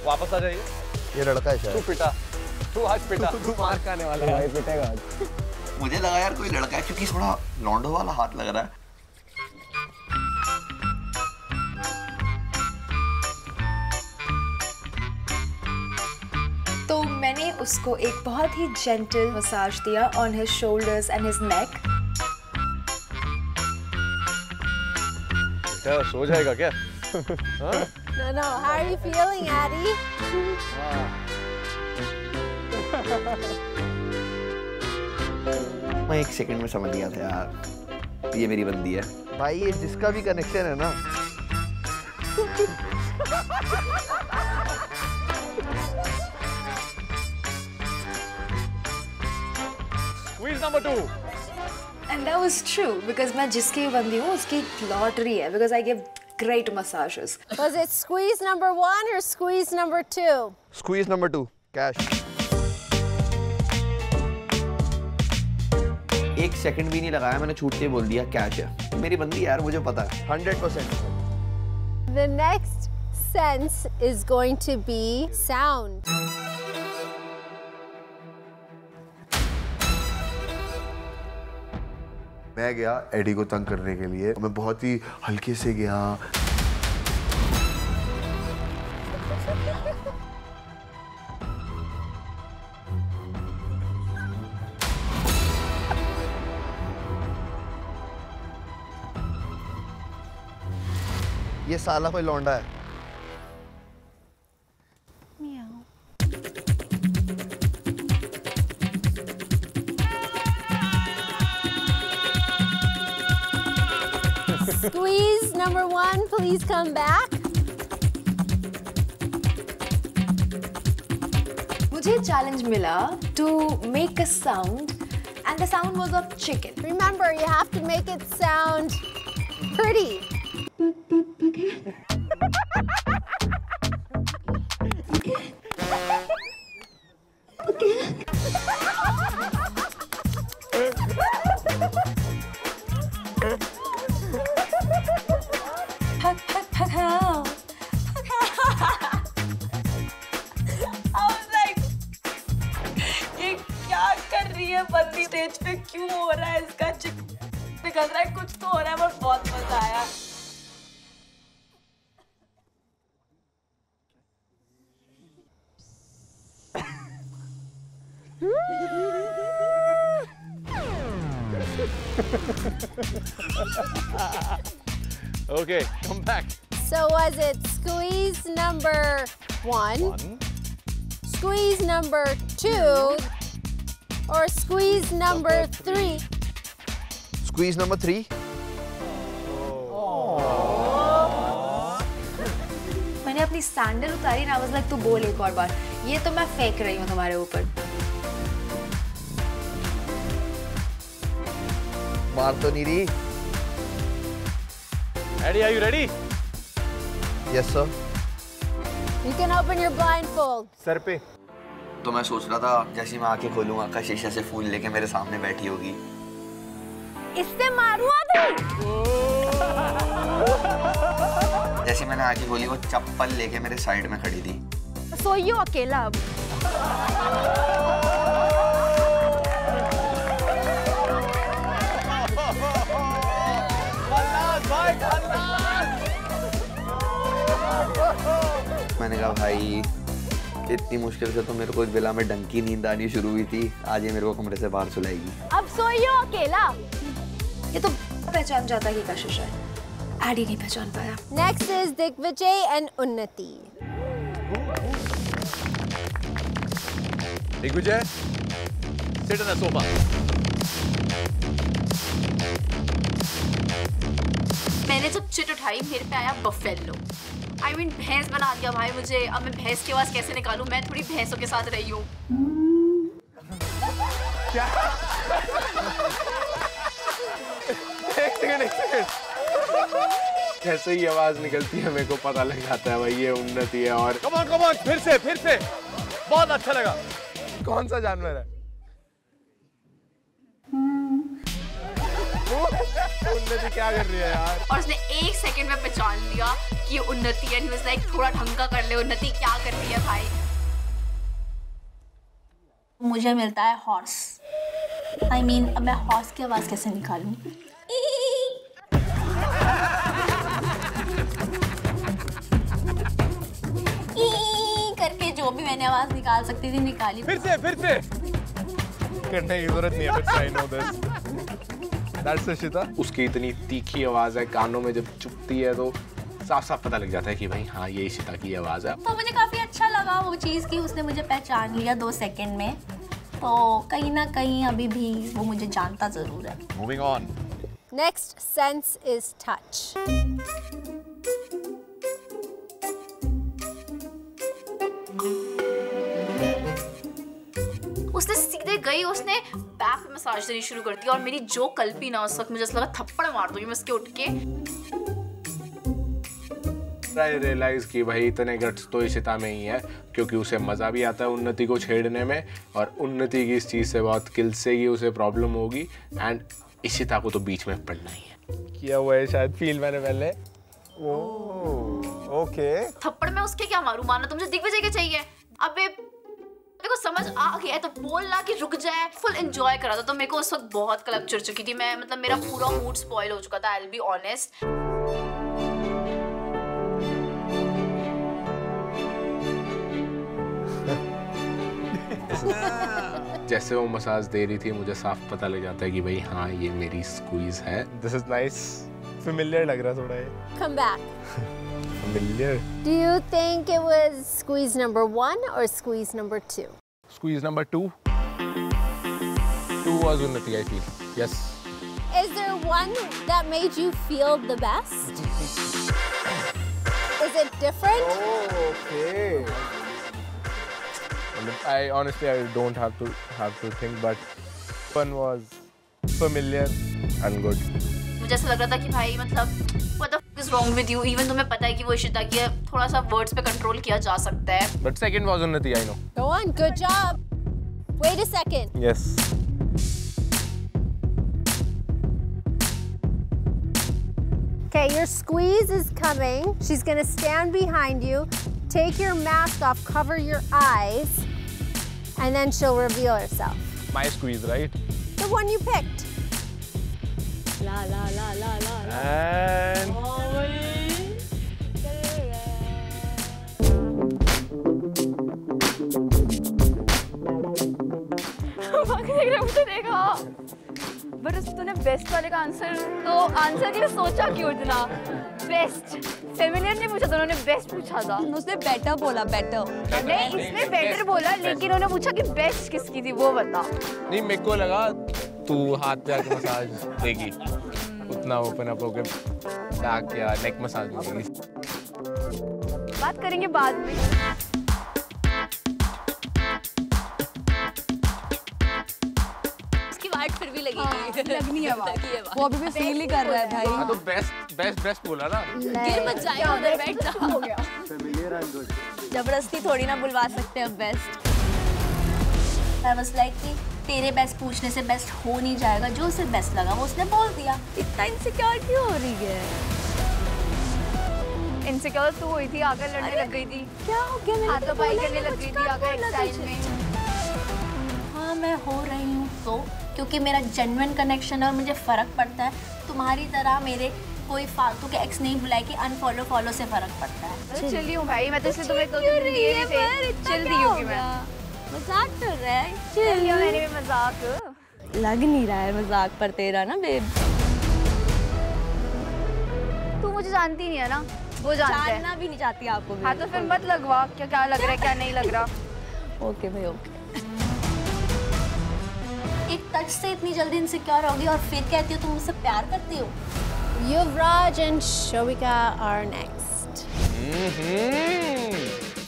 वापस आ जाइए. ये लड़का है शायद. तू पिटा. तू आज पिटा. तू मार खाने वाला है. भाई पिटेगा आज. मुझे लगा यार कोई लड़का है क्योंकि थोड़ा लौंडो वाला हाथ लग रहा है. तो मैंने उसको एक बहुत ही जेंटल मसाज दिया on his shoulders and his neck. बेटा सो जाएगा क्या? No. How are you feeling, Adi? मैं एक सेकंड में समझ गया था यार, ये मेरी बंदी है. भाई ये जिसका भी कनेक्शन है ना. Squeeze number 2. And that was true because मैं जिसकी बंदी हूँ उसकी लॉटरी है because I give great massages. Was it squeeze number 1 or squeeze number 2? Squeeze number 2. Cash. एक सेकंड भी नहीं लगाया, मैंने छूट के बोल दिया कैश है. मेरी बंदी यार, मुझे पता है 100%. The next sense is going to be sound. मैं गया एडी को तंग करने के लिए. मैं बहुत ही हल्के से गया. ये साला कोई लौंडा है. Squeeze number 1, please come back. मुझे चैलेंज मिला to make a sound and the sound was of chicken. Remember, you have to make it sound pretty. निकल रहा है, कुछ तो हो रहा है, बट बहुत मजा आया। Okay, come back. So was it squeeze number 1, squeeze number 2, or squeeze number 3? Squeeze number 3. मैंने अपनी सैंडल उतारी ना, I was like, तू बोल एक और बार। ये तो मैं फेंक रही हूँ तुम्हारे ऊपर। मार तो नहीं रही। Eddie, are you ready? Yes sir. You can open your blindfold. Sir पे। तो मैं सोच रहा था जैसे मैं आंखें खोलूंगा का शीशे से फूल लेके मेरे सामने बैठी होगी। इससे मारूं अभी। जैसे मैंने आंखें खोली वो चप्पल लेके मेरे साइड में खड़ी थी। सोइयो अकेला अब। मैंने कहा भाई इतनी मुश्किल से तो मेरे को विला में डंकी नींद आनी शुरू हुई थी, आज ये मेरे को कमरे से बाहर सुलाएगी। अब सोइयो अकेला। ये तो पहचान जाता कि कशिश है, एडी नहीं पहचान पाया। Next is Digvijay and Unnati. Digvijay, sit on the sofa. मैंने जब चिट उठाई मेरे पे आया बफेलो। I mean, भैंस बना दिया भाई मुझे। अब मैं भैंस की आवाज कैसे निकालूं? मैं थोड़ी भैंसों के साथ रही हूँ। क्या? एक सेकंड। कैसे ही आवाज निकलती है मेरे को पता लग जाता है भाई ये उन्नति है। और कम ऑन फिर से बहुत अच्छा लगा। कौन सा जानवर है? उन्नति क्या कर रही है यार? और उसने एक सेकंड में पहचान लिया कि ये उन्नति है। He was like, थोड़ा ढंग का कर ले उन्नति, क्या कर रही है भाई? मुझे मिलता है हॉर्स। I mean, अब मैं हॉर्स की आवाज कैसे निकालूं? करके जो भी मैंने आवाज निकाल सकती थी निकाली। फिर से करने की जरूरत नहीं है। I know this. That's Ishita. उसकी इतनी तीखी आवाज है, कानों में जब चुभती है तो साफ पता लग जाता है कि भाई हाँ ये इशिता की आवाज है। तो मुझे काफी अच्छा लगा वो चीज कि उसने मुझे पहचान लिया 2 सेकंड में। तो कहीं ना कहीं अभी भी वो मुझे जानता जरूर है। Moving on. Next sense is touch. उसने सीधे गई, उसने बैक पे मसाज देनी शुरू कर दी और मेरी जो कल्पी ना उस वक्त मुझे ऐसा लगा थप्पड़ मार दूंगी मैं उसके उठ के। I realize कि भाई इतने गट्स तो इशिता में ही है क्योंकि उसे मजा भी आता है उन्नति को छेड़ने में और उन्नति की इस चीज से बहुत किल से ही उसे प्रॉब्लम होगी एंड इशिता को तो बीच में पड़ना ही है। किया हुआ है शायद फील मैंने पहले। ओके। थप्पड़ में उसके क्या मारूं? मारना तो मुझे दिग्विजय के चाहिए। अबे मेरे को समझ आ गया तो बोलना कि रुक जाए। फुल एंजॉय करा था तो मेरे को उस वक्त बहुत क्लब चिढ़ चुकी थी मैं। मतलब मेरा पूरा मूड स्पॉइल हो चुका था। I will be honest. जैसे वो मसाज दे रही थी मुझे साफ पता लग जाता है कि भाई हाँ ये मेरी स्क्वीज है। This is nice. Familiar लग रहा थोड़ा ये। Come back. Familiar. Do you think it was squeeze number 1 or squeeze number 2? Squeeze number 2. 2 was Unnati, I feel. Yes. Is there one that made you feel the best? Is it different? Oh, okay. I honestly don't have to think, but one was familiar and good. मुझे ऐसा लग रहा था कि भाई मतलब what the fuck is wrong with you? Even तुम्हें पता है कि वो इशिता की है, थोड़ा सा वर्ड्स पे कंट्रोल किया जा सकता है। But second was Unnati, I know. Go on, good job. Wait a second. Yes. Okay, your squeeze is coming. She's gonna stand behind you. Take your mask off, cover your eyes, and then she'll reveal herself. My squeeze, right? The one you picked. La La La La La And मुझे देखा but तूने best वाले का answer तो answer के लिए सोचा क्यों इतना? बेस्ट फेमिलियर नहीं पूछा, दोनों ने बेस्ट पूछा था। उसने बेटर बोला, बेटर नहीं, इसने बेटर बोला, लेकिन उन्होंने पूछा कि बेस्ट किसकी थी वो बता। नहीं, मेरे को लगा तू हाथ पे आके मसाज देगी, उतना ओपन अप होके बैक या नेक मसाज देगी। बात करेंगे बाद में। फिर भी लगेगी, लगनी है बात। वो अभी भी फील ही कर रहा है भाई। तो बेस्ट बोला ना। गिर मत जाएगा, उधर बैठ जा। हो गया। जबरदस्ती थोड़ी ना बुलवा सकते हैं बेस्ट। I was like कि तेरे बेस्ट पूछने से बेस्ट हो नहीं जाएगा, जो उसे बेस्ट लगा वो उसने बोल दिया। इतना इनसिक्योर क्यों हो रही है? इनसिक्योर तू हुई थी, आकर लड़ने लग गई थी। क्या हो गया? हाथों पाई करने लग गई थी आकर एक टाइम में। हाँ मैं हो रही हूँ तो क्योंकि मेरा जेन्युइन कनेक्शन है और मुझे फ़र्क पड़ता है। तुम्हारी तरह मेरे कोई फालतू के एक्स नहीं बुलाए कि अनफॉलो फॉलो से फ़र्क पड़ता है। चिल हूँ भाई, मैं तो इसलिए तुम्हें तो दिए नहीं थे। चिल दी होगी मैं। मजाक कर रहा है? चिल लिया मैंने भी मजाक। लग नहीं रहा है मजाक पर तेरा ना बेब। तू मुझे जानती नहीं है ना, वो जानता है। जानना भी नहीं चाहती आपको। हाँ तो फिर मत लगवा क्या लग रहा है क्या नहीं लग रहा। ओके भाई ओके। एक टच से इतनी जल्दी इनसिक्योर होगी और फिर कहती हो तुम मुझसे प्यार करती हो। Yuvraj and Shobika are next.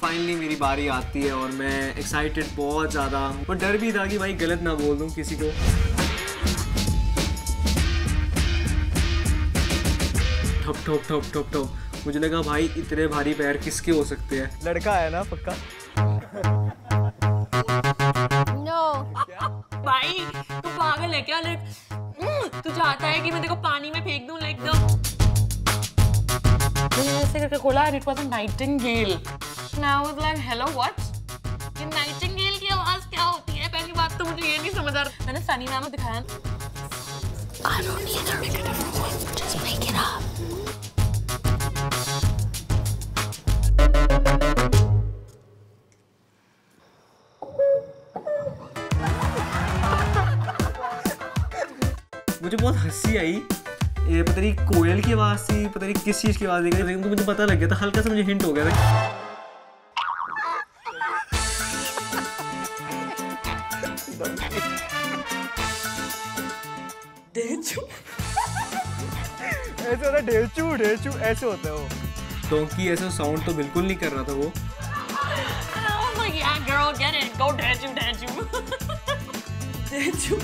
Finally मेरी बारी आती है और मैं एक्साइटेड बहुत ज़्यादा, पर डर भी था कि भाई गलत ना बोल दूँ किसी को। ठप ठप ठप ठप ठप, मुझे लगा भाई इतने भारी पैर किसके हो सकते हैं? लड़का है ना पक्का? No. भाई तू पागल है क्या? तू चाहता है कि मैं तेरे को पानी में फेंक दूं लाइक द मैंने ऐसे करके खोला and it was a nightingale. Now I was like hello what? ये nightingale की आवाज क्या होती है? पहली बात तो मुझे ये नहीं समझ आ रहा। मैंने सनी मैम को दिखाया। I don't need a negative one, just make it up. मुझे बहुत हंसी आई। ये पता नहीं कोयल की आवाज़ थी, पता नहीं किस चीज़ की आवाज़ थी, लेकिन तो मुझे पता लग गया था, हल्का सा मुझे हिंट हो गया था। ऐसे होता है ढेचू ढेचू, ऐसे होता है वो। डोंकी ऐसा साउंड तो बिल्कुल नहीं कर रहा था वो। Oh yeah girl get it go ढेचू ढेचू ढेचू।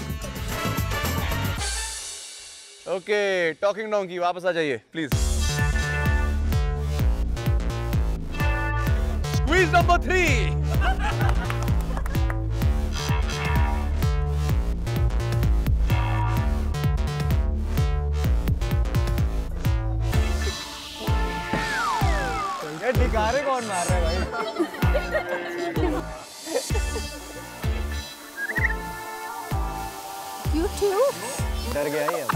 ओके, टॉकिंग डोंकी वापस आ जाइए प्लीज। Quiz number 3। ये ढिकारे कौन मार रहा है भाई? You too? डर गया ही अब।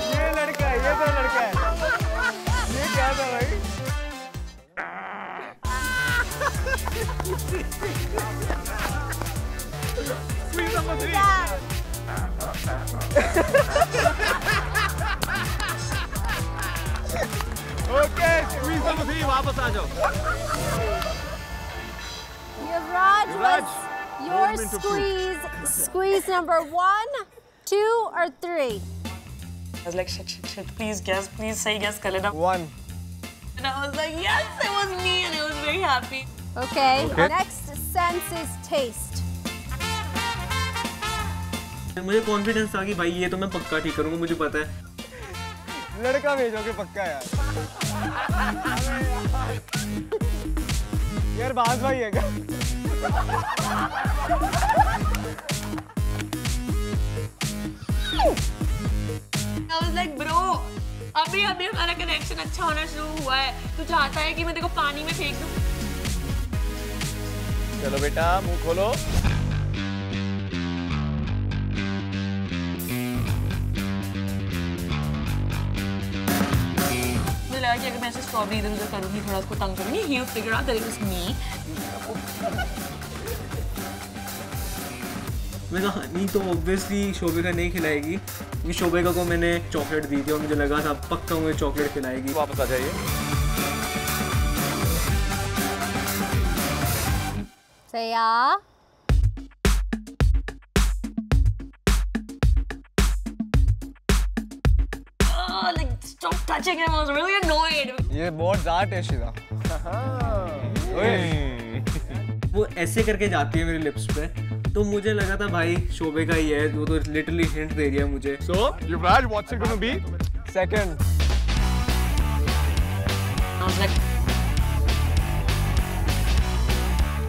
ये लड़का है, ये तो लड़का है। ये क्या था भाई? Squeeze number 3. Okay, squeeze number 3 वापस आ जाओ। Yuvraj was your squeeze number 1, 2, or 3? I was like shit please guess, please say guess कर लेना। 1. And I was like yes it was me and I was very happy. Okay. Next sense is taste. मुझे confidence था कि भाई ये तो मैं पक्का ठीक करूंगा, मुझे पता है। लड़का भेजोगे पक्का यार। यार बाज भाई है क्या? I was like, bro, अभी हमारा कनेक्शन अच्छा होना शुरू हुआ है, तू चाहता है कि मैं तेरे को पानी में फेंक दूं? चलो बेटा मुंह खोलो। मुझे लगा कि अगर मैं ऐसे स्ट्रॉबेरी इधर उधर करूंगी, थोड़ा उसको तंग करूंगी, he will figure out that it was me. मैं कहा हनी तो ऑब्वियसली शोभिका नहीं खिलाएगी, क्योंकि शोभिका को मैंने चॉकलेट दी थी और मुझे लगा था पक्का मुझे चॉकलेट खिलाएगी। वापस आ जाइए। Saya. Oh, like stop touching him. I was really annoyed. ये बहुत ज़ाट है शिदा। वो ऐसे करके जाती है मेरे लिप्स पे, तो मुझे लगा था भाई शोभिका ही है, वो तो लिटरली हिंट दे रही है मुझे। So, Yuvraj, what's it gonna be? Second. I was like,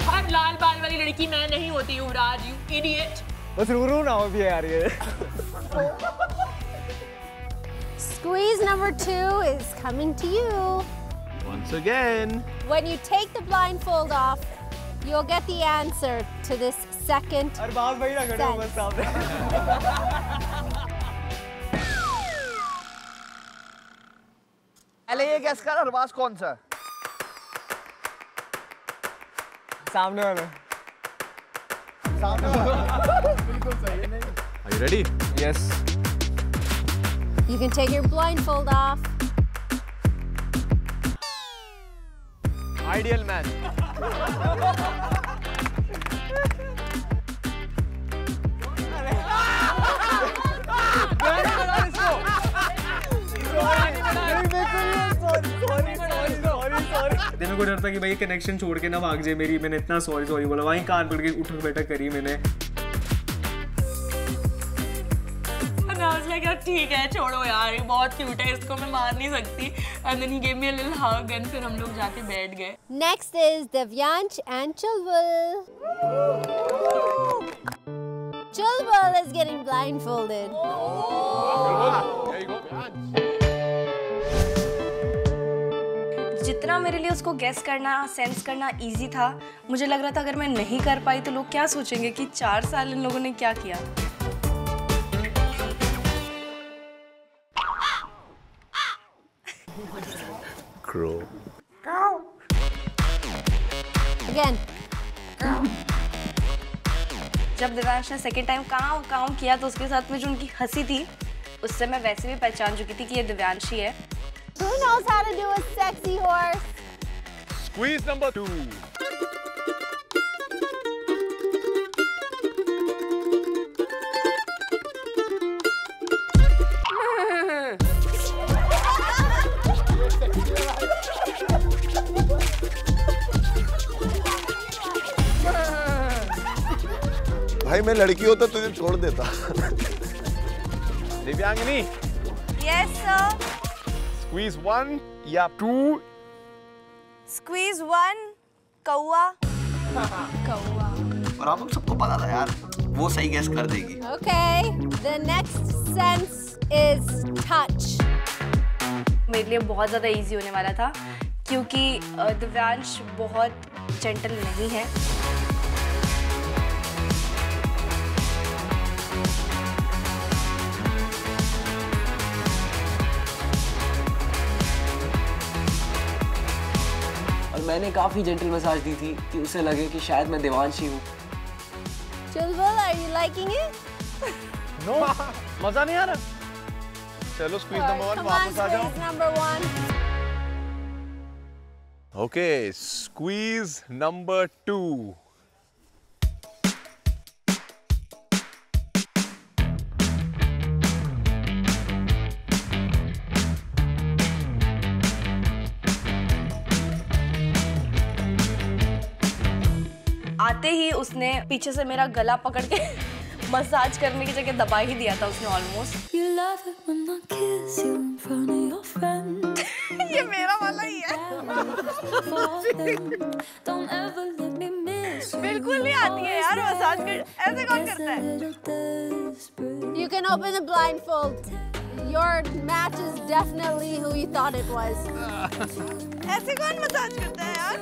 अब लाल बाल वाली लड़की मैं नहीं होती युवराज, you idiot. बस रू ना हो भी यार ये। Squeeze number 2 is coming to you. Once again. When you take the blindfold off, you'll get the answer to this second Arbaaz भाई ना खड़े बस सामने। पहले ये गैस कर अरबाज कौन सा? सामने वाला। बिल्कुल सही है नहीं? Are you ready? Yes. You can take your blindfold off. Ideal man. मेरे को डर था कि भाई कनेक्शन छोड़ के ना भाग जाए मेरी, मैंने इतना सॉरी बोला, वहीं कान पकड़ के उठक बैठक करी मैंने। यार ठीक है छोड़ो यार, ये बहुत क्यूट है, इसको मैं मार नहीं सकती। And then he gave me a little hug and फिर हम लोग जाके बैठ गए। Next is Devyansh and Chulbul. Chulbul is getting blindfolded. There you go. जितना मेरे लिए उसको गेस करना, सेंस करना इजी था, मुझे लग रहा था अगर मैं नहीं कर पाई तो लोग क्या सोचेंगे कि 4 साल इन लोगों ने क्या किया। Crow. Again. जब देवांश ने सेकेंड टाइम काऊ किया तो उसके साथ में जो उनकी हंसी थी, उससे मैं वैसे भी पहचान चुकी थी कि ये देवांश ही है। Who knows how to do a sexy horse? Squeeze number 2. भाई मैं लड़की होता तुझे छोड़ देता। दिव्यांगिनी। Yes sir. Squeeze 1 या 2? Squeeze 1 कौआ। कौआ। और आप सबको पता था यार, वो सही गेस कर देगी। Okay, the next sense is touch. मेरे लिए बहुत ज़्यादा इजी होने वाला था, क्योंकि दिव्यांश बहुत जेंटल नहीं है। मैंने काफी जेंटल मसाज दी थी कि उसे लगे कि शायद मैं देवांश ही हूँ। Chulbul, are you liking it? No, मजा नहीं आ रहा। चलो स्क्वीज नंबर 1 वापस आ जाओ। Squeeze number 1. Okay, squeeze number 2. आते ही उसने पीछे से मेरा गला पकड़ के मसाज करने की जगह दबा ही दिया था उसने ऑलमोस्ट। ये मेरा वाला ही है। बिल्कुल बिल्कुल नहीं आती है यार मसाज कर, ऐसे कौन करता है? You can open the blindfold. Your match is definitely who you thought it was. ऐसे कौन मसाज करता है यार?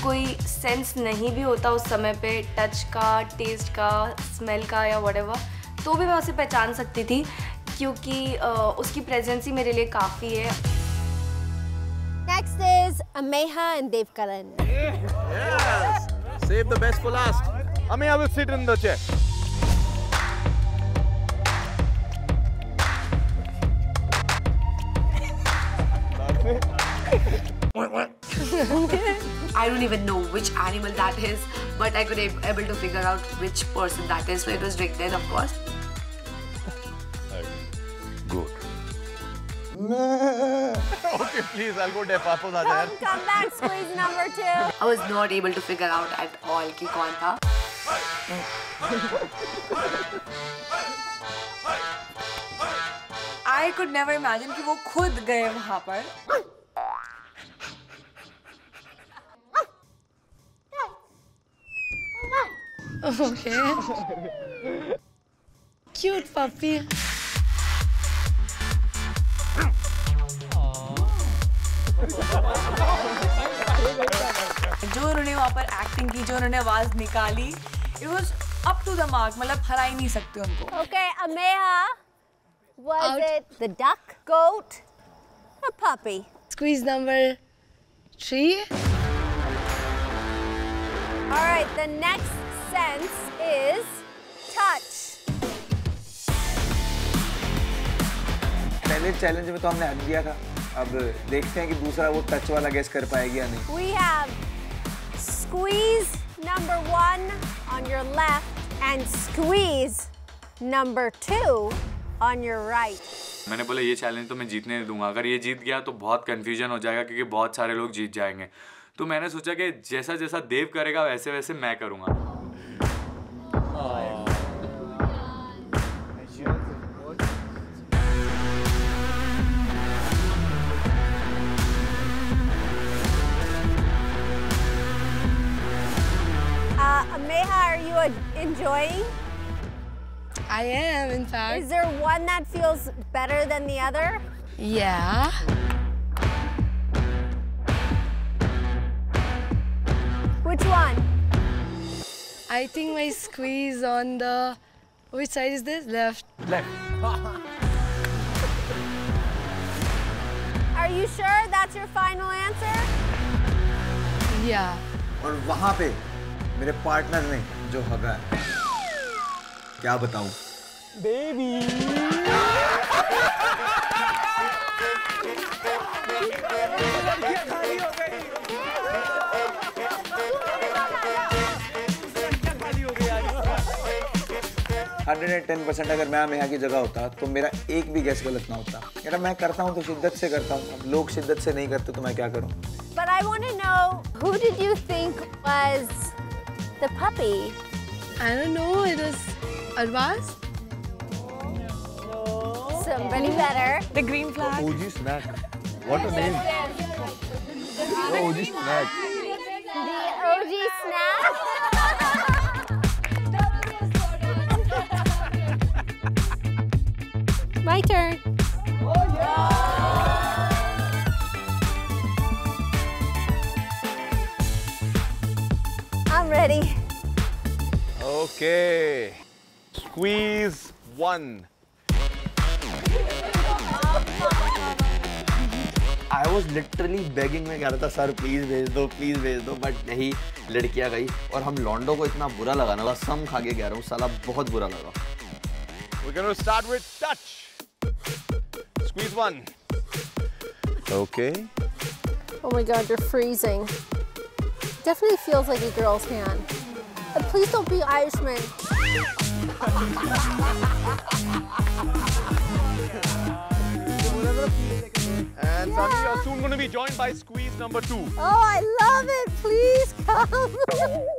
कोई सेंस नहीं भी होता उस समय पे टच का, टेस्ट का, स्मेल का या व्हाटएवर, तो भी मैं उसे पहचान सकती थी क्योंकि उसकी प्रेजेंस ही मेरे लिए काफ़ी है। Next is Ameha and Dave Karan. Yes. Save the best for last. Ameha will sit in the chair. I don't even know which animal that is, but I could able to figure out which person that is. So it was Rick then, of course. Good. Okay, please, I'll go there. Papa's aa jaye. Come back, squeeze number 2. I was not able to figure out at all कि कौन था. I could never imagine कि वो खुद गए वहाँ पर. Okay. Cute puppy. जो उन्होंने वहाँ पर एक्टिंग की, जो उन्होंने आवाज निकाली, it was up to the mark. मतलब हरा ही नहीं सकते उनको. Okay, Ameha, was it the duck, goat, or puppy? Squeeze number 3. All right, the next sense is touch. पहले चैलेंज में तो हमने हक दिया था, अब देखते हैं कि दूसरा वो टच वाला गेस कर पाएगी या नहीं। We have squeeze number 1 on your left and squeeze number 2 on your right. मैंने बोला ये चैलेंज तो मैं जीतने नहीं दूंगा, अगर ये जीत गया तो बहुत कंफ्यूजन हो जाएगा क्योंकि बहुत सारे लोग जीत जाएंगे। तो मैंने सोचा कि जैसा जैसा देव करेगा वैसे वैसे मैं करूंगा। Ameha, are you enjoying? I am, in fact. Is there one that feels better than the other? Yeah. Which one? I think my squeeze on the... Which side is this? Left. Left. Are you sure that's your final answer? Yeah. और वहाँ पे मेरे partner ने जो हगा है, क्या बताऊं? Baby. 110% अगर मैं अमेहा की जगह होता तो मेरा एक भी गैस गलत ना होता। यार मैं करता हूँ तो शिद्दत से करता हूँ, अब लोग शिद्दत से नहीं करते तो मैं क्या करूँ? But I want to know, who did you think was the puppy? I don't know, it was Arbaaz? Somebody better. The green flag. OG snack. What a name. Oh, OG snack. The OG snack? My turn. I'm ready. Okay. Squeeze 1. I was literally begging, मैं कह रहा था sir please भेज दो but नहीं, लड़कियां गई और हम लॉन्डो को इतना बुरा लगा ना, कसम खा के कह रहा हूँ साला बहुत बुरा लगा। We're going to start with touch. Squeeze 1. Okay. Oh my God, you're freezing. Definitely feels like a girl's hand. But please don't be Irishman. And Sunny, you're soon going to be joined by squeeze number 2. Oh, I love it. Please come.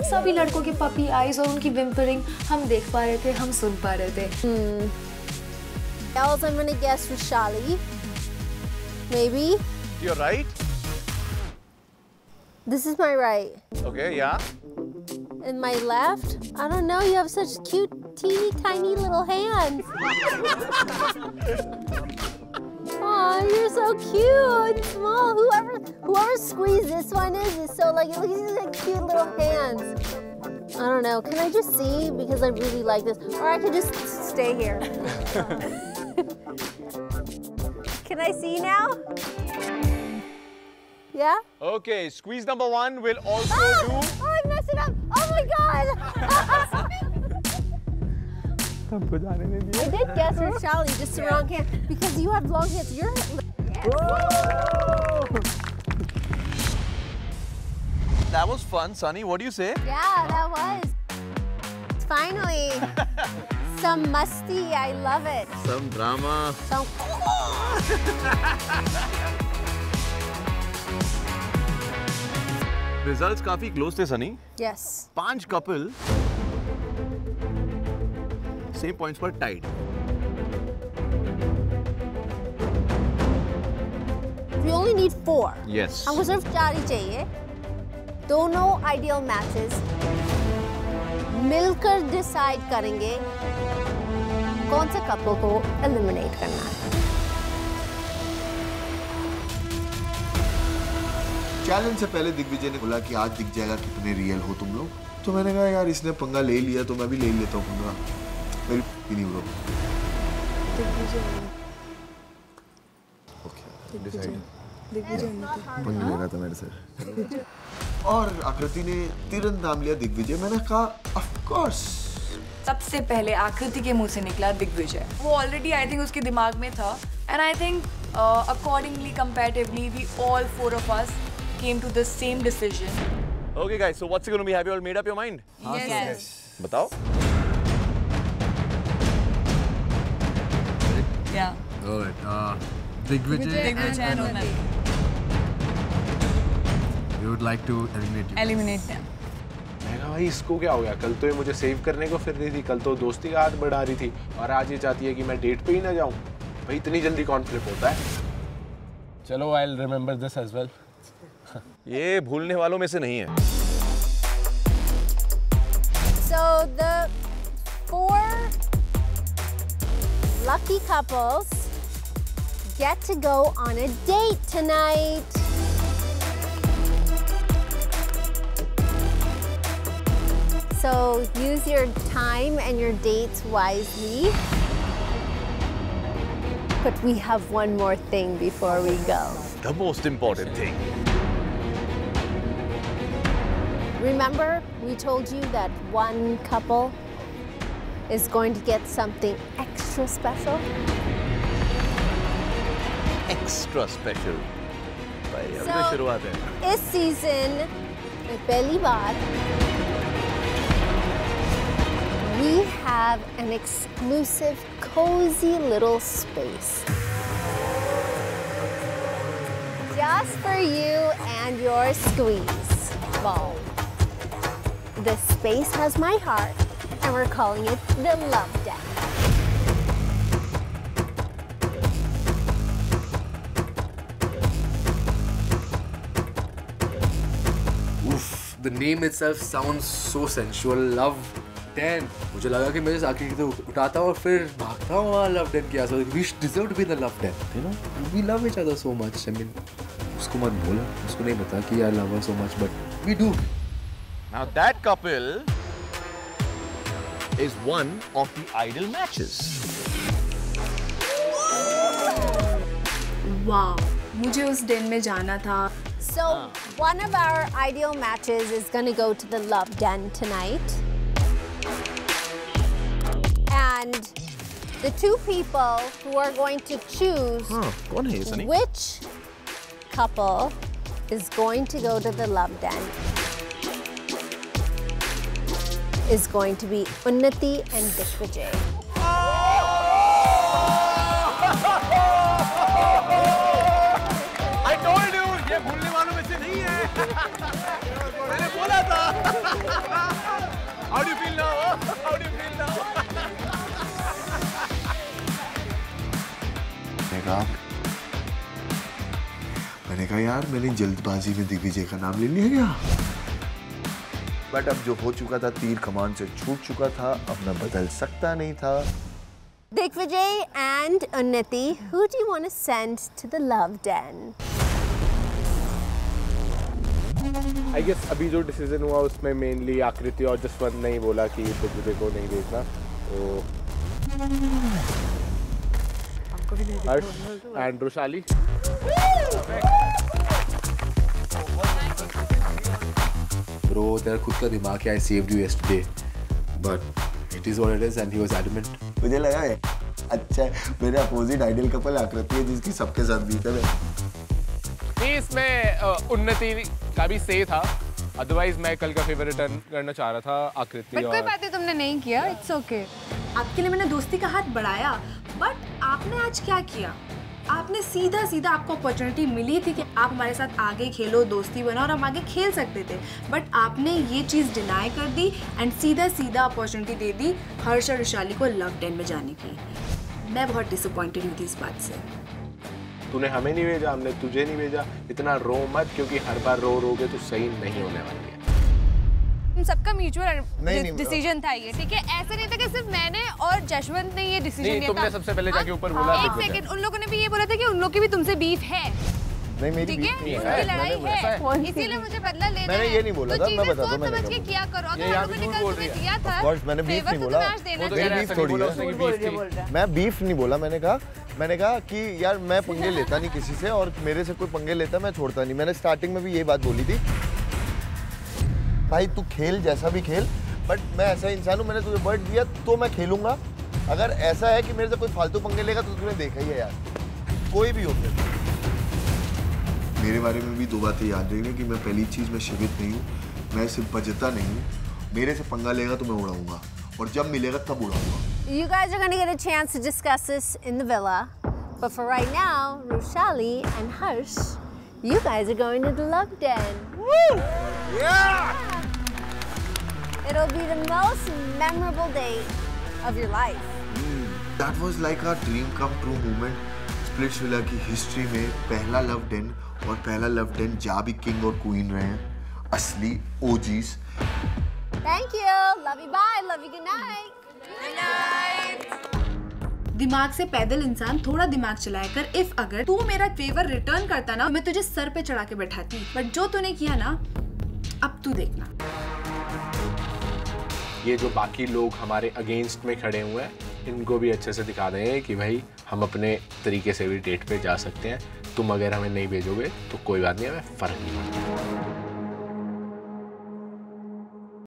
सभी लड़कों के puppy eyes और उनकी विम्परिंग हम देख पा रहे थे, हम सुन पा रहे थे। else I'm gonna guess Rishali. Maybe. You're right. This is my right. Okay, yeah. And my left? I don't know, you have such cute, teeny, tiny little hands. Aw, you're so cute and small. Whoever squeezed this one is so like, look at these cute little hands. I don't know, can I just see? Because I really like this. Or I could just stay here. Can I see now? Yeah? Okay, squeeze number 1 will also do. Oh, I messed it up. Oh my God. I did guess Rishali, just the wrong hand. Because you have long hands. You're. That was fun, Sunny. What do you say? Yeah, that was. Finally. Some musty. I love it. Some drama. Some. Results काफी close थे, Sunny. Yes. 5 couple same points पर tied. We only need 4. Yes. हमको सिर्फ 4 ही चाहिए. दोनों ideal matches. मिलकर decide करेंगे कौन से couple को eliminate करना है. चैलेंज से पहले दिग्विजय ने बोला कि आज दिख जाएगा कितने रियल हो तुम लोग. तो मैंने कहा यार इसने पंगा ले लिया तो मैं भी ले लेता हूँ पंगा. मेरी नहीं ब्रो. दिग्विजय पंगा ले रहा था मेरे से. और आकृति ने तुरंत नाम लिया दिग्विजय. मैंने कहा ऑफ कोर्स. सबसे पहले आकृति के मुंह से निकला दिग्विजय. वो ऑलरेडी आई थिंक उसके दिमाग में था. And I think accordingly, comparatively, we all 4 of us came to the same decision. Okay, guys. So what's it going to be? Have you all made up your mind? Yes. बताओ. Yeah. Good. Digvijay and Unnati. You would like to eliminate them. मैं कहा भाई इसको क्या हो गया. कल तो ये मुझे सेव करने को फिर रही थी. कल तो दोस्ती का हाथ बढ़ा रही थी. और आज ये चाहती है कि मैं डेट पे ही ना जाऊं. भाई इतनी जल्दी कौन फ्लिप होता है. चलो I'll remember this as well. ये भूलने वालों में से नहीं है. So the 4 lucky couples get to go on a date tonight. So use your time and your dates wisely. But we have one more thing before we go. The most important thing. Remember, we told you that one couple is going to get something extra special? Extra special. भाई अभी तो शुरुआत है. इस season में पहली बार we have an exclusive, cozy little space. Just for you and your squeeze ball. The space has my heart, and we're calling it the Love Den. Oof, the name itself sounds so sensual. Love Den. मुझे लगा कि मैं आके तो उठाता हूँ और फिर भागता हूँ वहाँ Love Den के आस. We deserve to be in the Love Den. You know, we love each other so much. I mean, उसको मत बोलो, उसको नहीं पता कि I love her so much, but we do. Now that couple is one of the ideal matches. Wow, मुझे उस दिन में जाना था. So one of our ideal matches is going to go to the Love Den tonight. And the 2 people who are going to choose which couple is going to go to the Love Den is going to be Unnati and Digvijay. I told you, ये भूलने वालों में से नहीं है. मैंने बोला था. How do you feel now? How do you feel now? यार मैंने जल्दबाजी में दिग्विजय का नाम ले लिया क्या? बट अब जो हो चुका था तीर कमान से छूट चुका था, अब मैं बदल सकता नहीं था। Digvijay and Unnati, who do you want to send to the love den? I guess अभी जो डिसीजन हुआ उसमें मेनली आकृति और जसवंत ने ही बोला कि दिग्विजय को नहीं भेजना, तो हर्ष एंड रोशाली। Bro, तेरा खुद का दिमाग है, I saved you yesterday, but it is what it is and he was adamant. मुझे लगा है अच्छा मेरे अपोजिट आइडियल कपल आकृति है जिसकी सबके साथ बीता है। नहीं, इसमें उन्नति का भी सही था, अदरवाइज मैं कल का फेवर रिटर्न करना चाह रहा था आकृति। बट कोई बात तुमने नहीं किया, इट्स ओके। आपके लिए मैंने दोस्ती का हाथ बढ़ाया, बट आपने आज क्या किया? आपने सीधा सीधा, आपको अपॉर्चुनिटी मिली थी कि आप हमारे साथ आगे खेलो, दोस्ती बनाओ और हम आगे खेल सकते थे, बट आपने ये चीज़ डिनाई कर दी एंड सीधा सीधा अपॉर्चुनिटी दे दी हर्ष और विशाली को लव डेन में जाने की। मैं बहुत डिसअपॉइंटेड हुई थी इस बात से। तूने हमें नहीं भेजा, हमने तुझे नहीं भेजा। इतना रो मत, क्योंकि हर बार रो रोगे तो सही नहीं होने वाली है। सबका म्यूचुअल डिसीजन था ये, ठीक है? ऐसा नहीं था कि सिर्फ मैंने और जशवंत ने ये डिसीजन लिया था। तुमने सबसे पहले जाके ऊपर बोला। एक सेकंड, उन लोगों ने भी ये बोला था कि उन लोग की भी तुमसे बीफ है। नहीं, मेरी ठीक है, उनकी लड़ाई है, इसीलिए मुझे बदला लेना है। मैंने ये नहीं बोला था, मैं बता दूं, मैंने समझ के किया करो। अगर हम लोगों ने कल तुम्हें दिया था, ऑफ कोर्स मैंने बीफ नहीं बोला, मेरी बीफ थोड़ी है। मैं बीफ नहीं बोला, मैंने कहा कि यार मैं पंगे लेता नहीं किसी से, और मेरे से कोई पंगे लेता मैं छोड़ता नहीं। मैंने स्टार्टिंग में भी ये बात बोली थी, भाई तू खेल जैसा भी खेल, बट मैं ऐसा इंसान हूँ, मैंने तुझे वर्ड दिया तो मैं खेलूंगा। अगर ऐसा है कि मेरे से कोई फालतू पंगे लेगा तो तुमने देखा ही है यार, कोई भी हो फिर। मेरे बारे में भी दो बातें याद रखना कि मैं पहली चीज़ में शिवित नहीं हूँ, मैं सिर्फ बजता नहीं हूँ। मेरे से पंगा लेगा तो मैं उड़ाऊंगा, और जब मिलेगा तब उड़ाऊंगा। You guys are going to get a chance to discuss this in the villa, but for right now, Roshali and Harsh, you guys are going to the love den. Woo! Yeah! It'll be the most memorable day of your life. That was like a dream come true moment. Splits villa की history में पहला love Dane, और पहला love Dane जहाँ भी king और queen रहे हैं, असली OGs. Thank you. Love you. Bye. Love you. Good night. Good night. दिमाग से पैदल इंसान थोड़ा दिमाग चलाया कर। इफ अगर तू मेरा फेवर रिटर्न करता ना, मैं तुझे सर पे चढ़ा के बैठाती, बट जो तूने किया ना, अब तू देखना। ये जो बाकी लोग हमारे अगेंस्ट में खड़े हुए हैं, इनको भी अच्छे से दिखा देंगे कि भाई हम अपने तरीके से भी डेट पे जा सकते हैं। तुम अगर हमें नहीं भेजोगे तो कोई बात नहीं, हमें फर्क नहीं पड़ता।